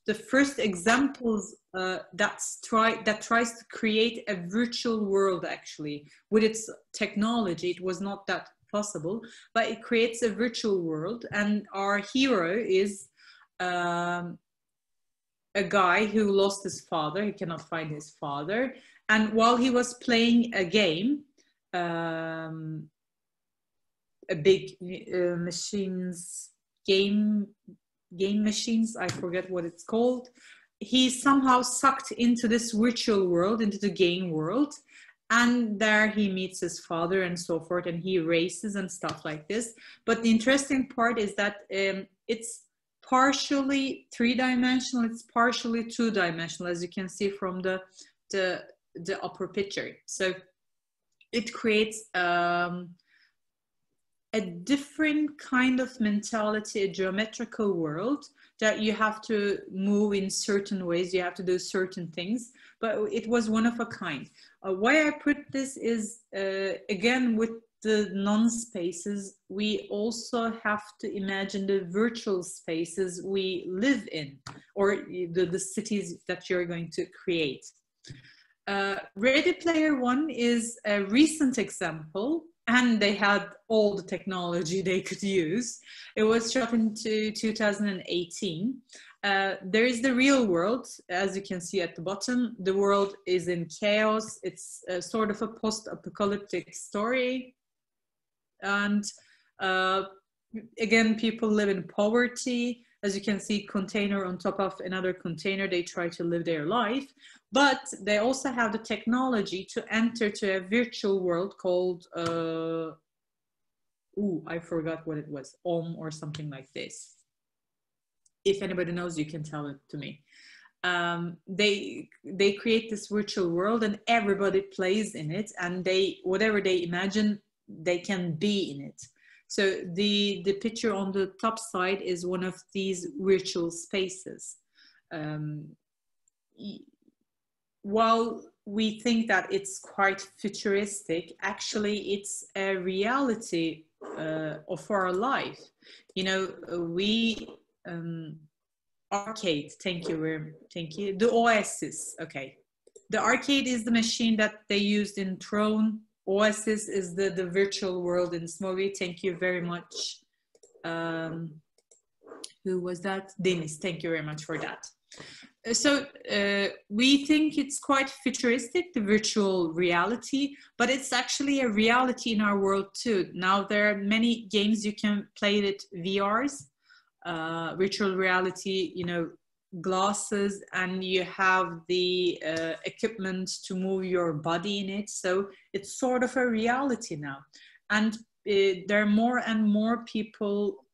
the first examples that tries to create a virtual world. Actually, with its technology, it was not that possible, but it creates a virtual world, and our hero is a guy who lost his father. He cannot find his father, and while he was playing a game, a big game machines, I forget what it's called, he's somehow sucked into this virtual world, into the game world, and there he meets his father and so forth, and he races and stuff like this. But the interesting part is that it's partially three-dimensional, it's partially two-dimensional, as you can see from the upper picture. So it creates a different kind of mentality, a geometrical world that you have to move in certain ways, you have to do certain things, but it was one of a kind. Why I put this is, again, with the non-spaces, we also have to imagine the virtual spaces we live in, or the cities that you're going to create. Ready Player One is a recent example, and they had all the technology they could use. It was shot into 2018. There is the real world, as you can see at the bottom. The world is in chaos. It's sort of a post-apocalyptic story. And again, people live in poverty. As you can see, container on top of another container, they try to live their life. But they also have the technology to enter to a virtual world called, I forgot what it was, or something like this. If anybody knows, you can tell it to me. They create this virtual world and everybody plays in it, and whatever they imagine, they can be in it. So the picture on the top side is one of these virtual spaces. While we think that it's quite futuristic, actually it's a reality of our life. You know, arcade, thank you. The Oasis, okay. The arcade is the machine that they used in Tron. Oasis is the virtual world in this movie. Thank you very much. Who was that? Dennis, thank you very much for that. So we think it's quite futuristic, the virtual reality, but it's actually a reality in our world too. Now there are many games you can play with VRs, virtual reality, you know, glasses, and you have the equipment to move your body in it. So it's sort of a reality now. And there are more and more people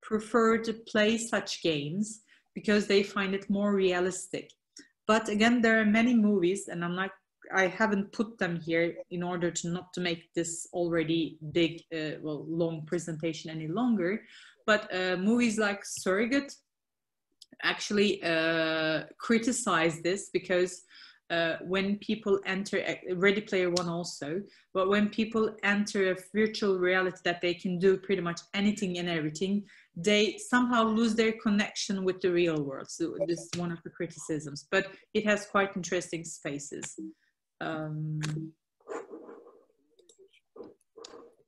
prefer to play such games because they find it more realistic. But again, there are many movies, and I haven't put them here in order to not to make this already big, long presentation any longer. But movies like Surrogate actually criticize this because when people enter, Ready Player One also, but when people enter a virtual reality that they can do pretty much anything and everything, they somehow lose their connection with the real world. So this is one of the criticisms, but it has quite interesting spaces.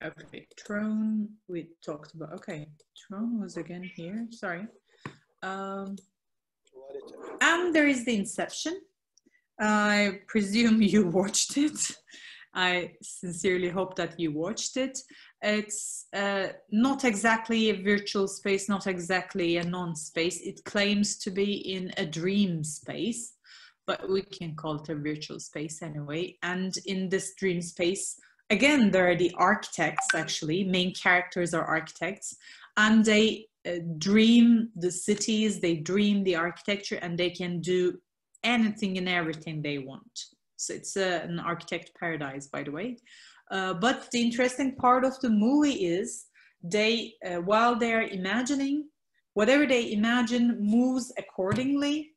Okay, Tron, we talked about, okay, Tron was again here, sorry. And there is the Inception. I presume you watched it. I sincerely hope that you watched it. It's not exactly a virtual space, not exactly a non-space. It claims to be in a dream space, but we can call it a virtual space anyway. And in this dream space, again, there are the architects, actually. Main characters are architects, and they dream the cities, they dream the architecture, and they can do anything and everything they want. So it's an architect paradise, by the way. But the interesting part of the movie is they, while they're imagining, whatever they imagine moves accordingly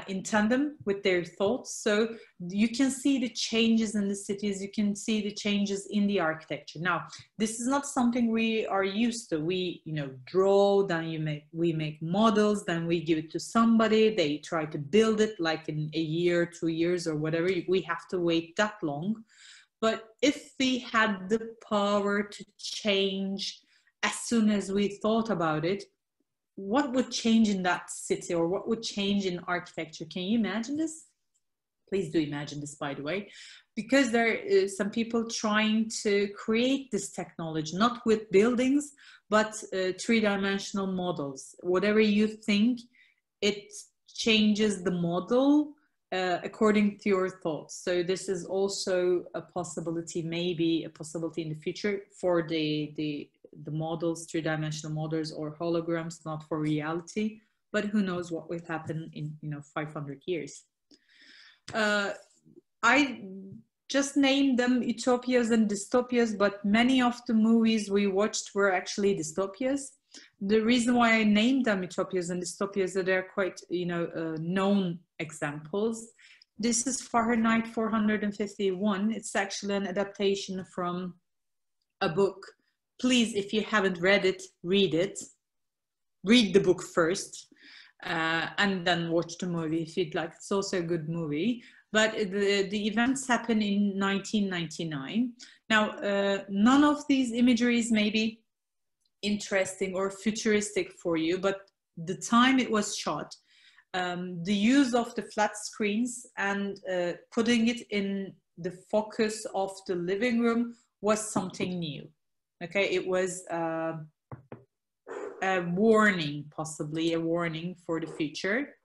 in tandem with their thoughts. So you can see the changes in the cities, you can see the changes in the architecture. Now, this is not something we are used to. We, draw, then we make models, then we give it to somebody, they try to build it like in a year, 2 years or whatever. We have to wait that long. But if we had the power to change as soon as we thought about it, what would change in that city, or what would change in architecture? Can you imagine this? Please do imagine this, by the way, because there is some people trying to create this technology, not with buildings, but three-dimensional models. Whatever you think, it changes the model according to your thoughts. So this is also a possibility, maybe a possibility in the future for the models, three-dimensional models or holograms, not for reality, but who knows what will happen in 500 years. I just named them utopias and dystopias, but many of the movies we watched were actually dystopias. The reason why I named them utopias and dystopias is that they're quite known examples. This is Fahrenheit 451. It's actually an adaptation from a book. Please, if you haven't read it, read it. Read the book first and then watch the movie if you'd like. It's also a good movie. But the events happen in 1999. Now, none of these imageries may be interesting or futuristic for you, but the time it was shot, the use of the flat screens and putting it in the focus of the living room was something new. Okay, it was a warning, possibly a warning for the future.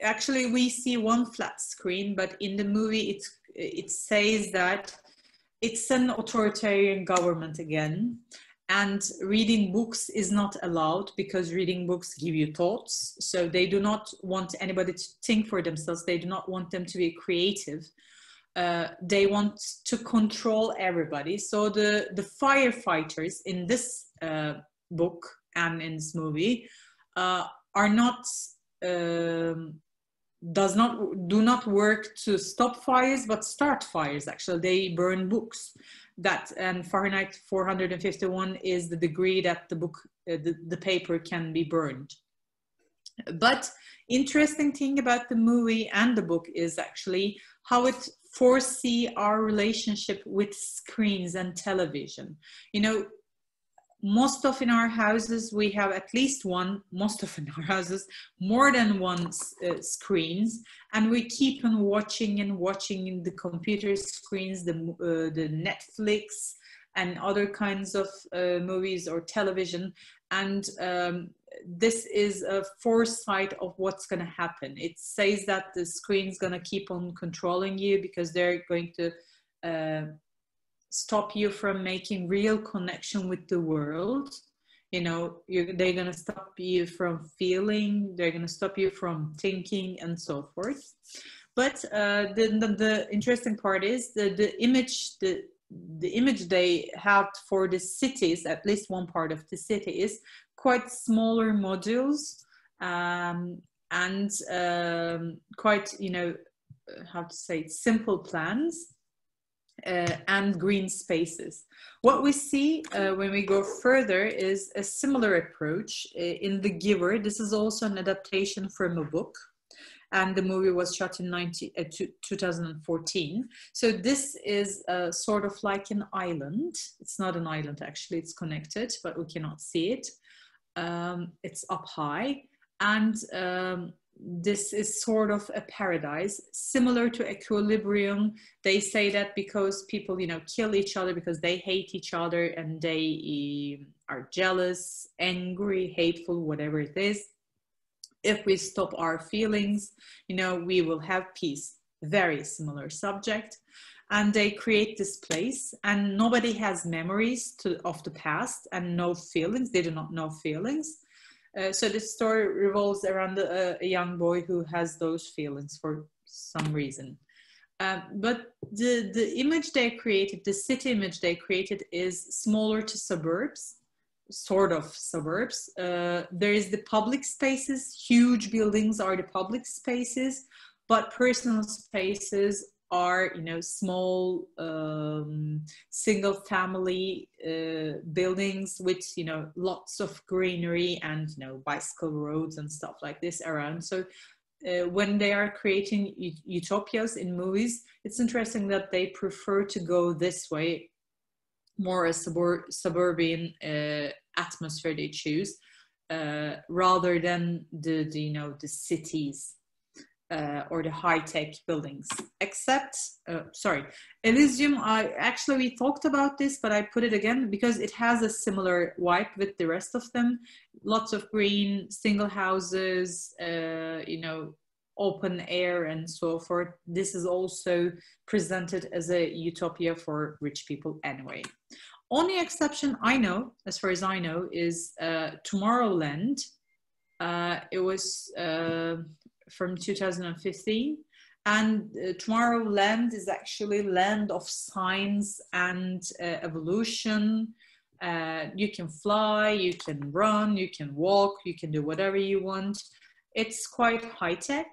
Actually, we see one flat screen, but in the movie it says that it's an authoritarian government again, and reading books is not allowed because reading books give you thoughts. So they do not want anybody to think for themselves. They do not want them to be creative. They want to control everybody. So the firefighters in this book and in this movie are not do not work to stop fires, but start fires. Actually, they burn books. And Fahrenheit 451 is the degree that the book, the paper can be burned. But interesting thing about the movie and the book is actually how it foresee our relationship with screens and television. Most of in our houses, we have at least one, most of in our houses, more than one screens, and we keep on watching and watching in the computer screens, the Netflix and other kinds of movies or television. And this is a foresight of what's going to happen. It says that the screen's going to keep on controlling you because they're going to stop you from making real connection with the world. They're going to stop you from feeling, they're going to stop you from thinking, and so forth. But the interesting part is the image they have for the cities, at least one part of the city, is quite smaller modules and quite, how to say it, simple plans. And green spaces. What we see when we go further is a similar approach in The Giver. This is also an adaptation from a book, and the movie was shot in 2014. So this is sort of like an island. It's not an island, actually, it's connected, but we cannot see it. It's up high, and this is sort of a paradise, similar to equilibrium. They say that because people, you know, kill each other because they hate each other and they are jealous, angry, hateful, whatever it is. If we stop our feelings, you know, we will have peace. Very similar subject. And they create this place, and nobody has memories of the past and no feelings. They do not know feelings. So this story revolves around a young boy who has those feelings for some reason. But the image they created, the city image they created, is smaller to suburbs, sort of suburbs. There is the public spaces, huge buildings are the public spaces, but personal spaces are, you know, small single family buildings with, you know, lots of greenery and, you know, bicycle roads and stuff like this around. So when they are creating utopias in movies, it's interesting that they prefer to go this way, more a suburban atmosphere they choose, rather than the you know, the cities or the high-tech buildings. Except, sorry, Elysium, we talked about this, but I put it again because it has a similar vibe with the rest of them. Lots of green, single houses, you know, open air and so forth. This is also presented as a utopia for rich people anyway. Only exception I know, as far as I know, is Tomorrowland. It was from 2015, and Tomorrowland is actually land of science and evolution. You can fly, you can run, you can walk, you can do whatever you want. It's quite high tech,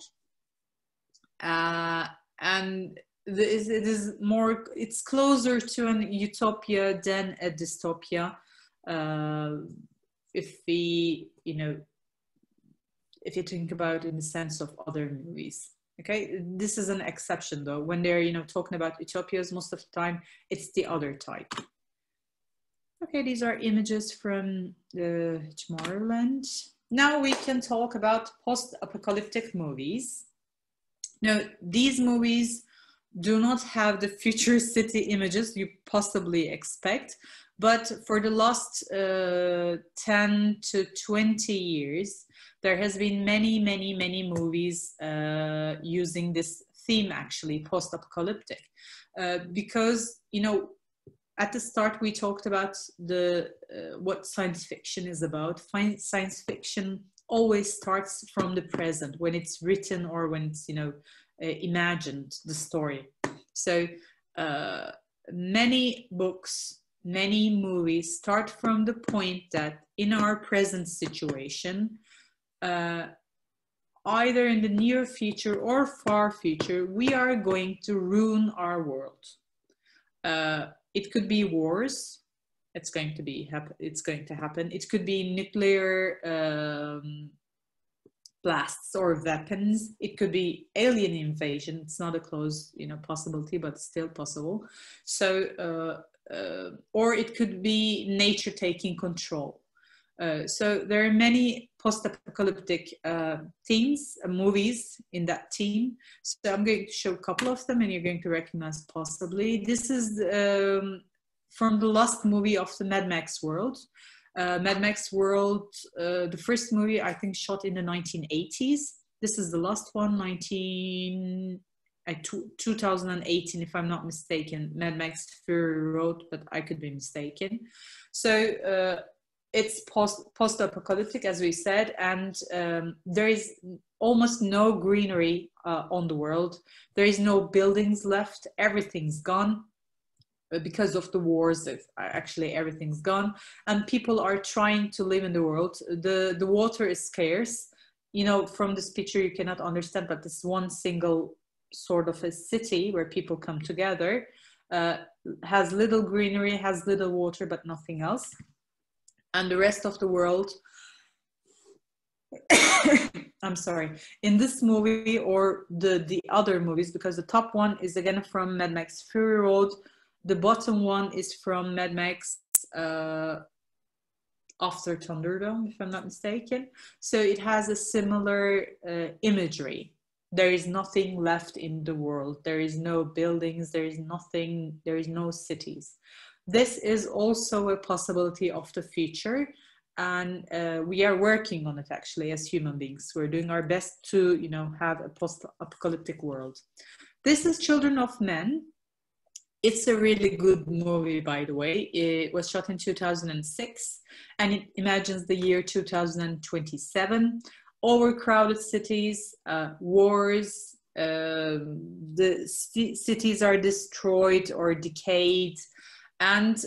and it is more, it's closer to an utopia than a dystopia. If we, you know, if you think about it in the sense of other movies. Okay, this is an exception though. When they're, you know, talking about utopias, most of the time it's the other type. Okay, these are images from Tomorrowland. Now we can talk about post-apocalyptic movies. Now, these movies do not have the future city images you possibly expect, but for the last 10 to 20 years, there has been many movies using this theme, actually, post-apocalyptic. Because, you know, at the start we talked about what science fiction is about. Science fiction always starts from the present, when it's written or when it's, you know, imagined, the story. So many books, many movies start from the point that in our present situation, either in the near future or far future, we are going to ruin our world. It could be wars. It's going to happen. It could be nuclear blasts or weapons. It could be alien invasion. It's not a close, you know, possibility, but still possible. So, or it could be nature taking control. So there are many post-apocalyptic themes, movies in that theme. So I'm going to show a couple of them and you're going to recognize possibly. This is from the last movie of the Mad Max world. Mad Max world, the first movie I think shot in the 1980s. This is the last one, 2018 if I'm not mistaken. Mad Max Fury Road, but I could be mistaken. So it's post-apocalyptic, as we said, and there is almost no greenery on the world. There is no buildings left. Everything's gone because of the wars. Actually, everything's gone, and people are trying to live in the world. The water is scarce. You know, from this picture you cannot understand, but this one single sort of a city where people come together has little greenery, has little water, but nothing else. And the rest of the world, I'm sorry, in this movie or the other movies, because the top one is again from Mad Max Fury Road, the bottom one is from Mad Max after Thunderdome, if I'm not mistaken. So it has a similar imagery. There is nothing left in the world. There is no buildings, there is nothing, there is no cities. This is also a possibility of the future. And we are working on it actually as human beings. We're doing our best to, you know, have a post-apocalyptic world. This is Children of Men. It's a really good movie, by the way. It was shot in 2006 and it imagines the year 2027. Overcrowded cities, wars, the cities are destroyed or decayed, and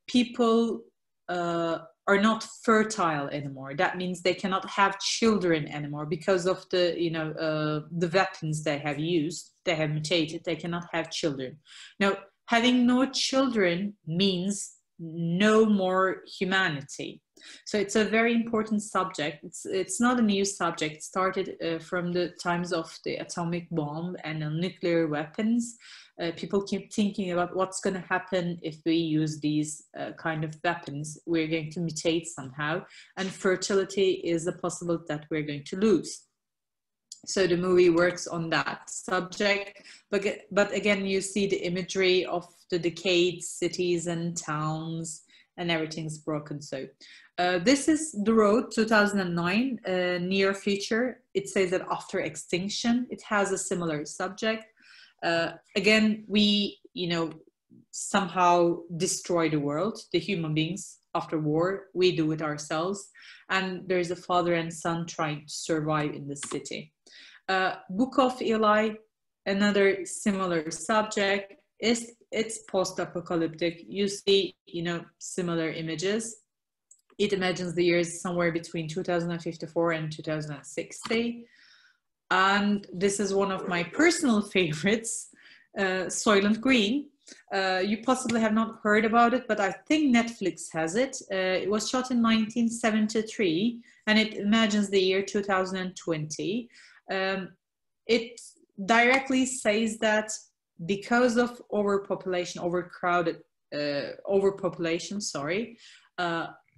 people are not fertile anymore. That means they cannot have children anymore because of the, you know, the weapons they have used. They have mutated. They cannot have children. Now, having no children means no more humanity. So it's a very important subject. It's not a new subject. It started from the times of the atomic bomb and nuclear weapons. People keep thinking about what's going to happen if we use these kind of weapons. We're going to mutate somehow, and fertility is a possibility that we're going to lose. So the movie works on that subject, but again, you see the imagery of the decayed cities and towns, and everything's broken. So this is The Road, 2009, near future. It says that after extinction, it has a similar subject. Again, we, you know, somehow destroy the world, the human beings, after war. We do it ourselves. And there's a father and son trying to survive in the city. Book of Eli, another similar subject. It's post-apocalyptic. You see, you know, similar images. It imagines the years somewhere between 2054 and 2060. And this is one of my personal favorites, Soylent Green. You possibly have not heard about it, but I think Netflix has it. It was shot in 1973, and it imagines the year 2020. It directly says that because of overpopulation,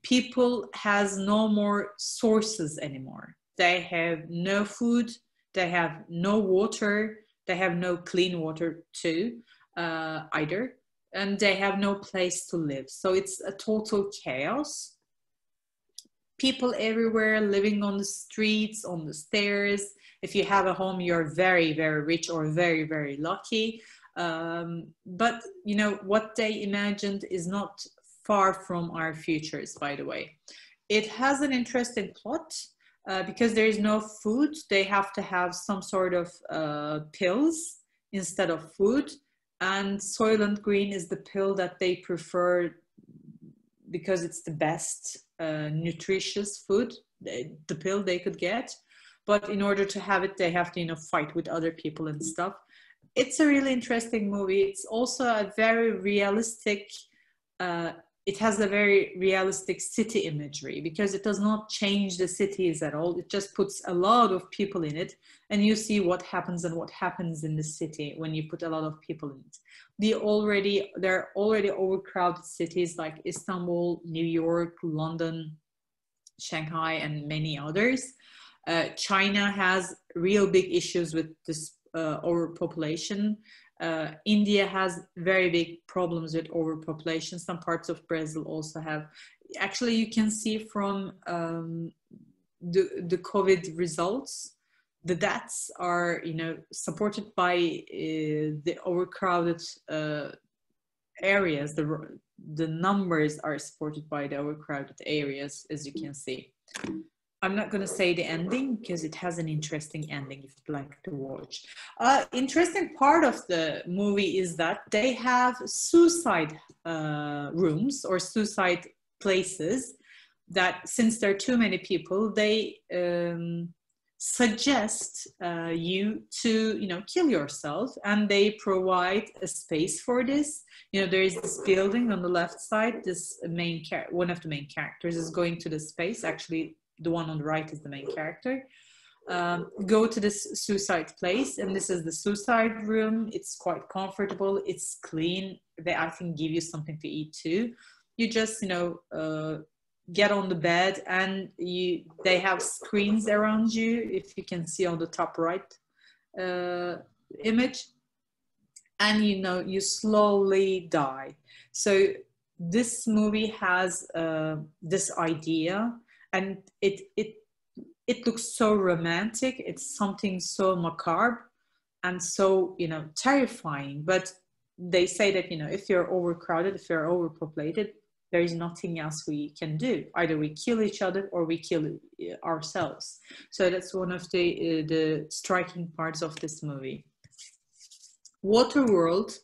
people has no more sources anymore. They have no food, they have no water, they have no clean water too, either, and they have no place to live. So it's a total chaos. People everywhere living on the streets, on the stairs. If you have a home, you're very, very rich or very, very lucky. But, you know, what they imagined is not far from our futures, by the way. It has an interesting plot because there is no food. They have to have some sort of pills instead of food. And Soylent Green is the pill that they prefer because it's the best nutritious food, the pill they could get. But in order to have it, they have to, you know, fight with other people and stuff. It's a really interesting movie. It's also a very realistic, it has a very realistic city imagery because it does not change the cities at all. It just puts a lot of people in it, and you see what happens and what happens in the city when you put a lot of people in it. There are already overcrowded cities like Istanbul, New York, London, Shanghai, and many others. China has real big issues with this overpopulation. India has very big problems with overpopulation. Some parts of Brazil also have. Actually, you can see from the COVID results, the deaths are, you know, supported by the overcrowded areas. The numbers are supported by the overcrowded areas, as you can see. I'm not going to say the ending because it has an interesting ending if you'd like to watch. Interesting part of the movie is that they have suicide rooms or suicide places that, since there are too many people, they suggest you to, you know, kill yourself, and they provide a space for this. You know, there is this building on the left side. This one of the main characters is going to the space. Actually, the one on the right is the main character. Go to this suicide place, and this is the suicide room. It's quite comfortable. It's clean. They, I think, give you something to eat too. You just, you know, get on the bed and they have screens around you, if you can see on the top right image, and you slowly die. So this movie has this idea, and it looks so romantic. It's something so macabre and so terrifying. But they say that if you're overcrowded, if you're overpopulated, there is nothing else we can do. Either we kill each other or we kill ourselves. So that's one of the striking parts of this movie. Waterworld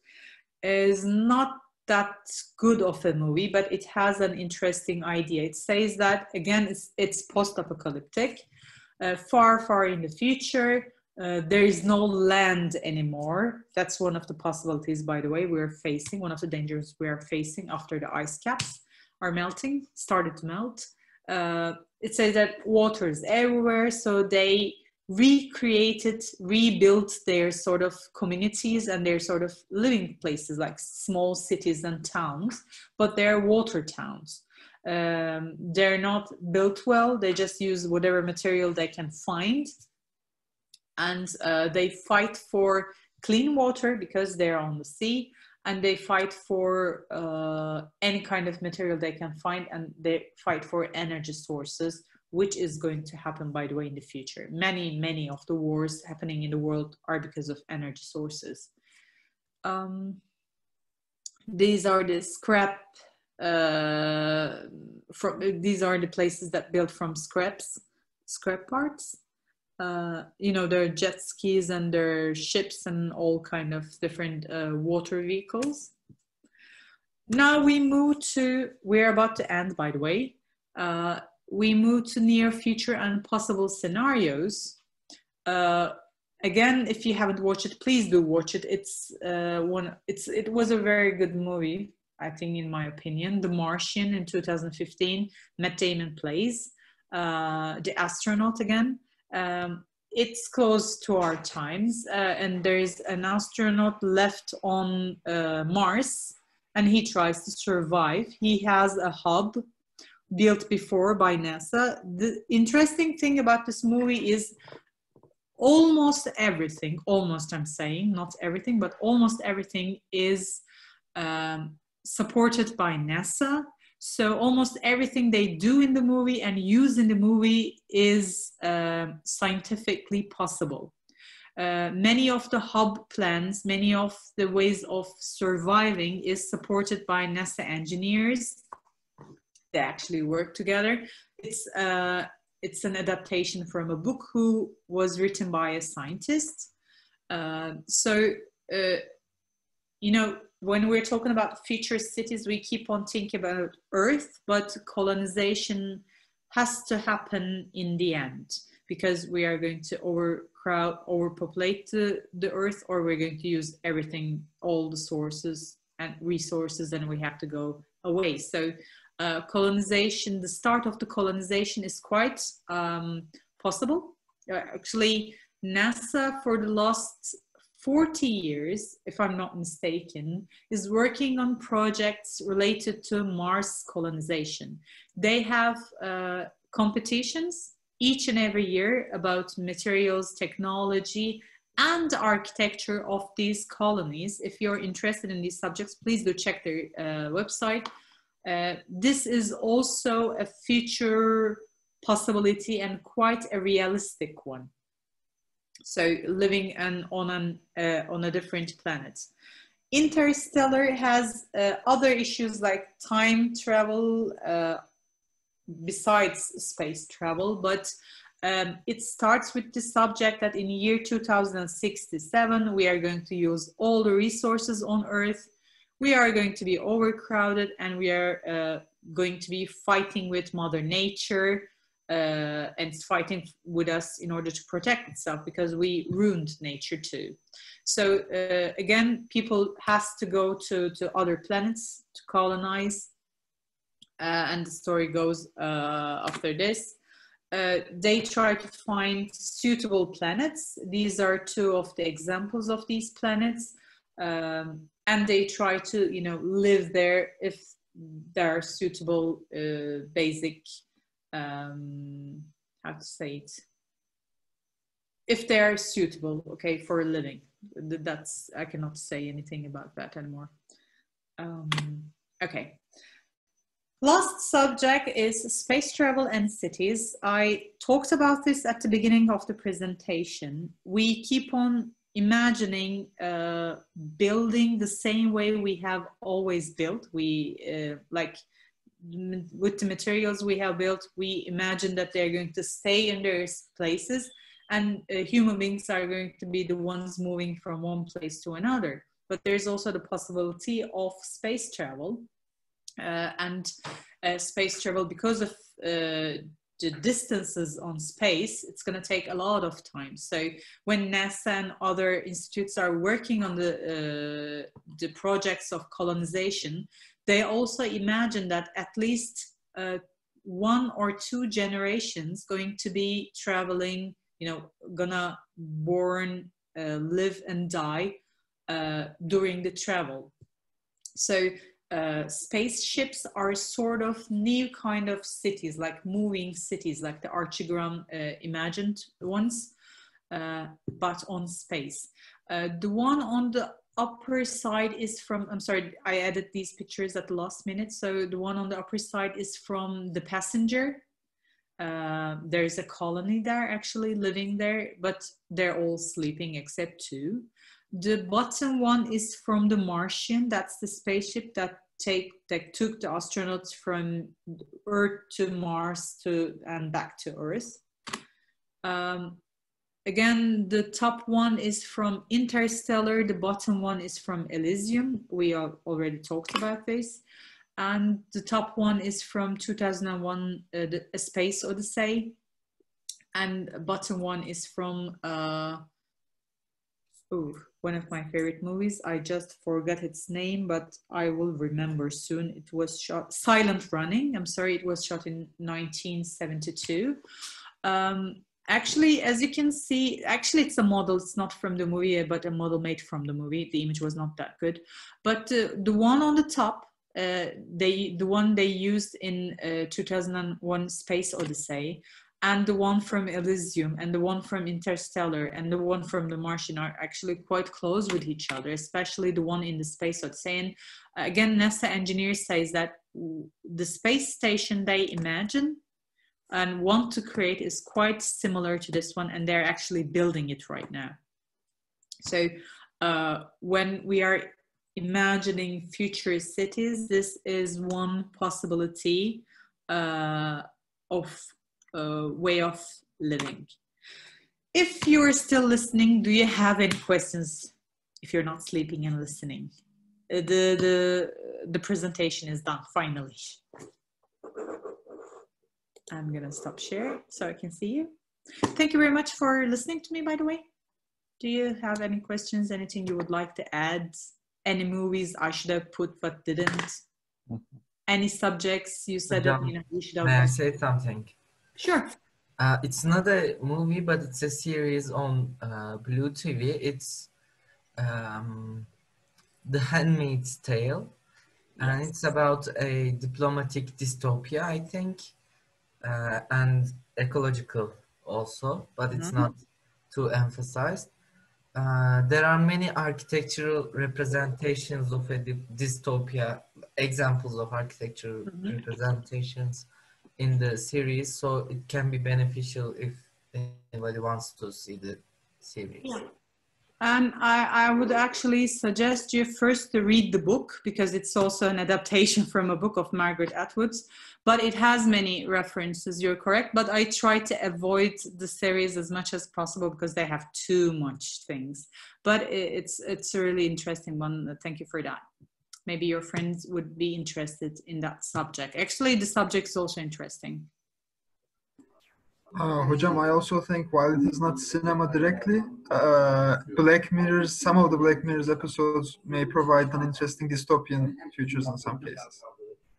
is not that good of a movie, but it has an interesting idea. It says that, again, it's post-apocalyptic, far in the future. There is no land anymore. That's one of the possibilities, by the way, we're facing, one of the dangers we are facing after the ice caps are started to melt. It says that water is everywhere, so they rebuilt their sort of communities and their sort of living places, like small cities and towns, but they're water towns. They're not built well. They just use whatever material they can find. And they fight for clean water because they're on the sea, and they fight for any kind of material they can find, and they fight for energy sources, which is going to happen, by the way, in the future. Many of the wars happening in the world are because of energy sources. These are the these are the places that built from scrap parts. There are jet skis and there are ships and all kind of different water vehicles. Now we're about to end, by the way. We move to near future and possible scenarios. Again, if you haven't watched it, please do watch it. It was a very good movie, I think, in my opinion. The Martian in 2015, Matt Damon plays the astronaut again. It's close to our times, and there is an astronaut left on Mars, and he tries to survive. He has a hub built before by NASA. The interesting thing about this movie is almost everything, I'm saying, not everything, but almost everything is supported by NASA. So almost everything they do in the movie and use in the movie is scientifically possible. Many of the hub plans, many of the ways of surviving is supported by NASA engineers. They actually work together. It's an adaptation from a book who was written by a scientist. When we're talking about future cities, we keep on thinking about Earth, but colonization has to happen in the end, because we are going to overpopulate the Earth, or we're going to use everything, all the sources and resources, and we have to go away. So colonization, the start of the colonization is quite possible. Actually, NASA for the last 40 years, if I'm not mistaken, is working on projects related to Mars colonization. They have competitions each and every year about materials, technology, and architecture of these colonies. If you're interested in these subjects, please do check their website. This is also a future possibility and quite a realistic one. So living on a different planet. Interstellar has other issues like time travel besides space travel, but it starts with the subject that in year 2067 we are going to use all the resources on Earth. We are going to be overcrowded, and we are going to be fighting with Mother Nature, and it's fighting with us in order to protect itself, because we ruined nature too. So again, people has to go to other planets to colonize, and the story goes after this. They try to find suitable planets. These are two of the examples of these planets. And they try to, live there if there are suitable basic, how to say it, if they are suitable, okay, for a living. That's, I cannot say anything about that anymore. Okay. Last subject is space travel and cities. I talked about this at the beginning of the presentation. We keep on imagining building the same way we have always built. We like with the materials we have built, we imagine that they're going to stay in their places, and human beings are going to be the ones moving from one place to another. But there's also the possibility of space travel. Space travel, because of the distances on space, it's going to take a lot of time. So when NASA and other institutes are working on the projects of colonization, they also imagine that at least 1 or 2 generations going to be traveling, you know, gonna born, live and die during the travel. So spaceships are sort of new kind of cities, like moving cities, like the Archigram imagined ones, but on space. The one on the upper side is from, I'm sorry, I added these pictures at the last minute. So the one on the upper side is from The Passenger. There's a colony there actually living there, but they're all sleeping except 2. The bottom one is from The Martian. That's the spaceship that took the astronauts from Earth to Mars and back to Earth. Again, the top one is from Interstellar. The bottom one is from Elysium. We already talked about this. And the top one is from 2001, A Space Odyssey. And the bottom one is from one of my favorite movies. I just forgot its name, but I will remember soon. It was shot, Silent Running. I'm sorry, it was shot in 1972. Actually, as you can see, actually it's a model. It's not from the movie, but a model made from the movie. The image was not that good. But the one on the top, the one they used in 2001 Space Odyssey, and the one from Elysium, and the one from Interstellar, and the one from The Martian are actually quite close with each other, especially the one in the Space Odyssey. And again, NASA engineers say that the space station they imagine and want to create is quite similar to this one, and they're actually building it right now. So when we are imagining future cities, this is one possibility of way of living. If you're still listening, do you have any questions? If you're not sleeping and listening, the presentation is done finally. I'm gonna stop sharing so I can see you. Thank you very much for listening to me, by the way. Do you have any questions, anything you would like to add? Any movies I should have put but didn't? Any subjects you said that you should have? May I say something? Sure. It's not a movie, but it's a series on Blue TV. It's The Handmaid's Tale, and it's about a diplomatic dystopia, I think, and ecological also, but it's not too emphasized. There are many architectural representations of a dystopia, examples of architectural representations in the series, so it can be beneficial if anybody wants to see the series. Yeah. And I would actually suggest you first to read the book, because it's also an adaptation from a book of Margaret Atwood's, but it has many references, you're correct, but I try to avoid the series as much as possible because they have too much things. But it's a really interesting one. Thank you for that. Maybe your friends would be interested in that subject. Actually, the subject is also interesting. Hocam, I also think while it is not cinema directly, Black Mirror's, some of the Black Mirror's episodes may provide an interesting dystopian futures in some cases.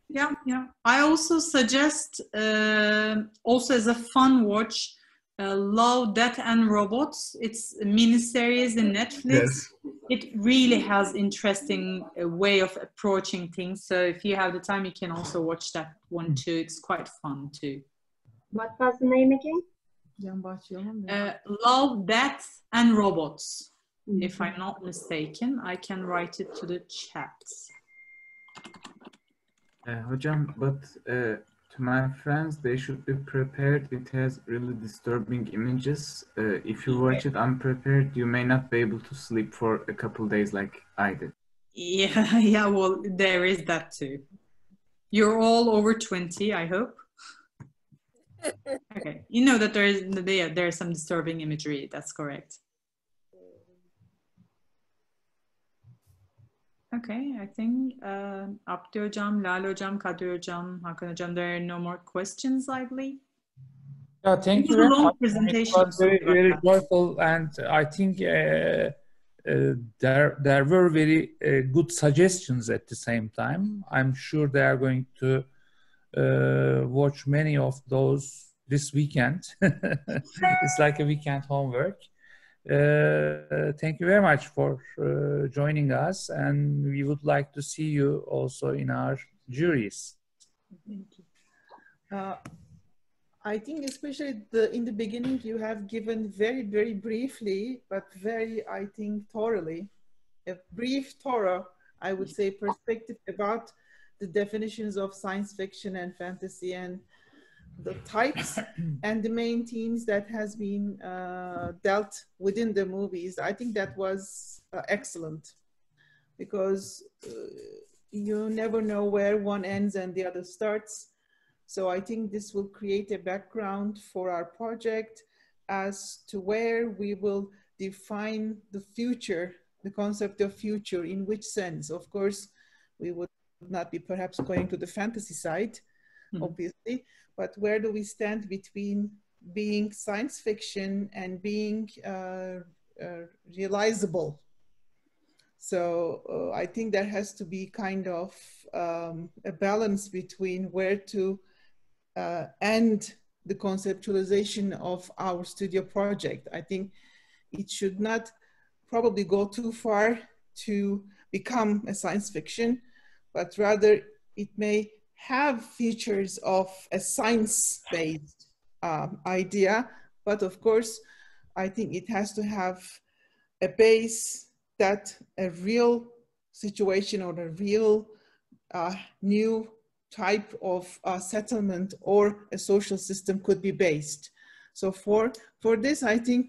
Yeah, yeah. I also suggest, also as a fun watch, Love, Death and Robots. It's a miniseries in Netflix. Yes. it really has interesting way of approaching things. So if you have the time, you can also watch that one too. It's quite fun too. What was the name again? Love, Death and Robots. If I'm not mistaken, I can write it to the chat. Hocam, but to my friends, they should be prepared. It has really disturbing images. If you watch it unprepared, you may not be able to sleep for a couple days like I did. Yeah, yeah, well, there is that too. You're all over 20, I hope. Okay, you know that there's some disturbing imagery, that's correct. Okay, I think Abdi Hocam, Lale Hocam, Kadir Hocam, Hakan Hocam, there are no more questions, I believe. Yeah, thank you very much. It was very, very joyful, and I think there were very good suggestions at the same time. I'm sure they are going to watch many of those this weekend. It's like a weekend homework. Thank you very much for joining us, and we would like to see you also in our juries. Thank you. I think especially in the beginning you have given very, very briefly, but very, I think, thoroughly, a brief, thorough, I would say, perspective about the definitions of science fiction and fantasy and the types and the main themes that has been dealt within the movies. I think that was excellent, because you never know where one ends and the other starts. So I think this will create a background for our project as to where we will define the future, the concept of future, in which sense. Of course, we would not be perhaps going to the fantasy side, obviously, but where do we stand between being science fiction and being realizable? So I think there has to be kind of a balance between where to end the conceptualization of our studio project. I think it should not probably go too far to become a science fiction, but rather it may have features of a science-based idea. But of course, I think it has to have a base that a real situation or a real new type of settlement or a social system could be based. So for this, I think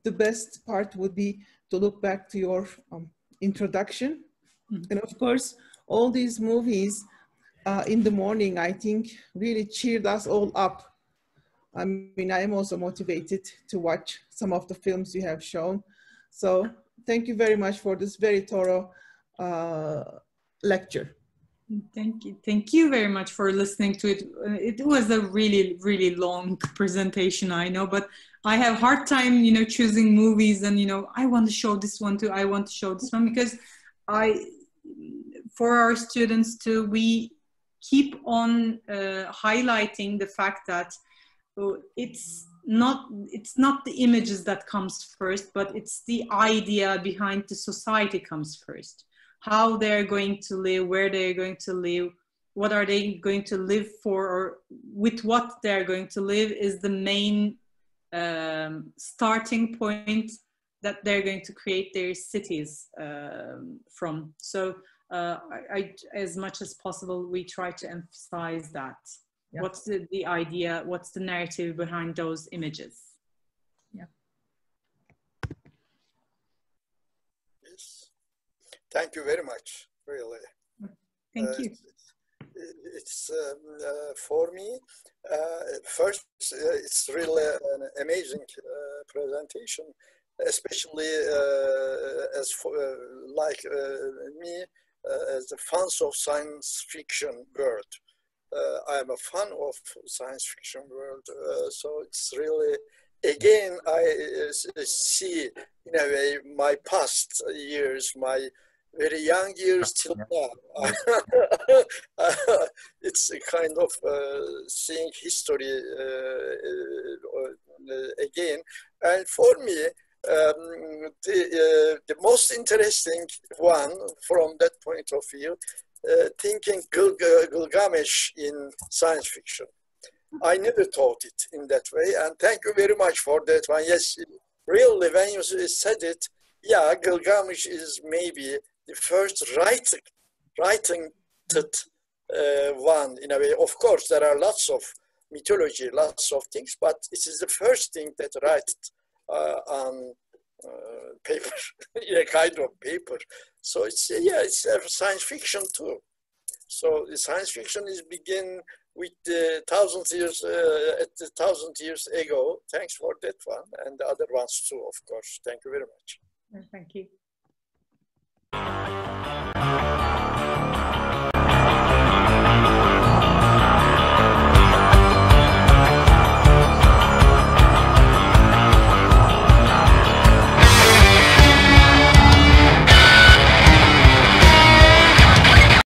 the best part would be to look back to your introduction. And of course, all these movies in the morning, I think, really cheered us all up. I mean, I am also motivated to watch some of the films you have shown. So thank you very much for this very thorough lecture. Thank you. Thank you very much for listening to it. It was a really, really long presentation, I know, but I have a hard time, you know, choosing movies and, you know, I want to show this one too. I want to show this one because for our students too, we keep on highlighting the fact that it's not the images that comes first, but it's the idea behind the society comes first. How they're going to live, where they're going to live, what are they going to live for, or with what they're going to live is the main starting point that they're going to create their cities from. So as much as possible, we try to emphasize that. Yeah. What's the idea, what's the narrative behind those images? Yeah. Thank you very much, really. Thank you. It's for me, first, it's really an amazing presentation, especially as for, like me, as a fans of science fiction world. I'm a fan of science fiction world, so it's really, again, I see in a way my past years, my very young years till now. It's a kind of seeing history again. And for me, the most interesting one from that point of view, thinking Gilgamesh in science fiction. I never thought it in that way, and thank you very much for that one. Yes, really, when you said it, yeah, Gilgamesh is maybe the first writing one in a way. Of course, there are lots of mythology, lots of things, but it is the first thing that write on paper, in a kind of paper. So it's, yeah, it's science fiction too. So the science fiction is begin with the 1,000 years, at the 1,000 years ago. Thanks for that one, and the other ones too, of course. Thank you very much. Thank you.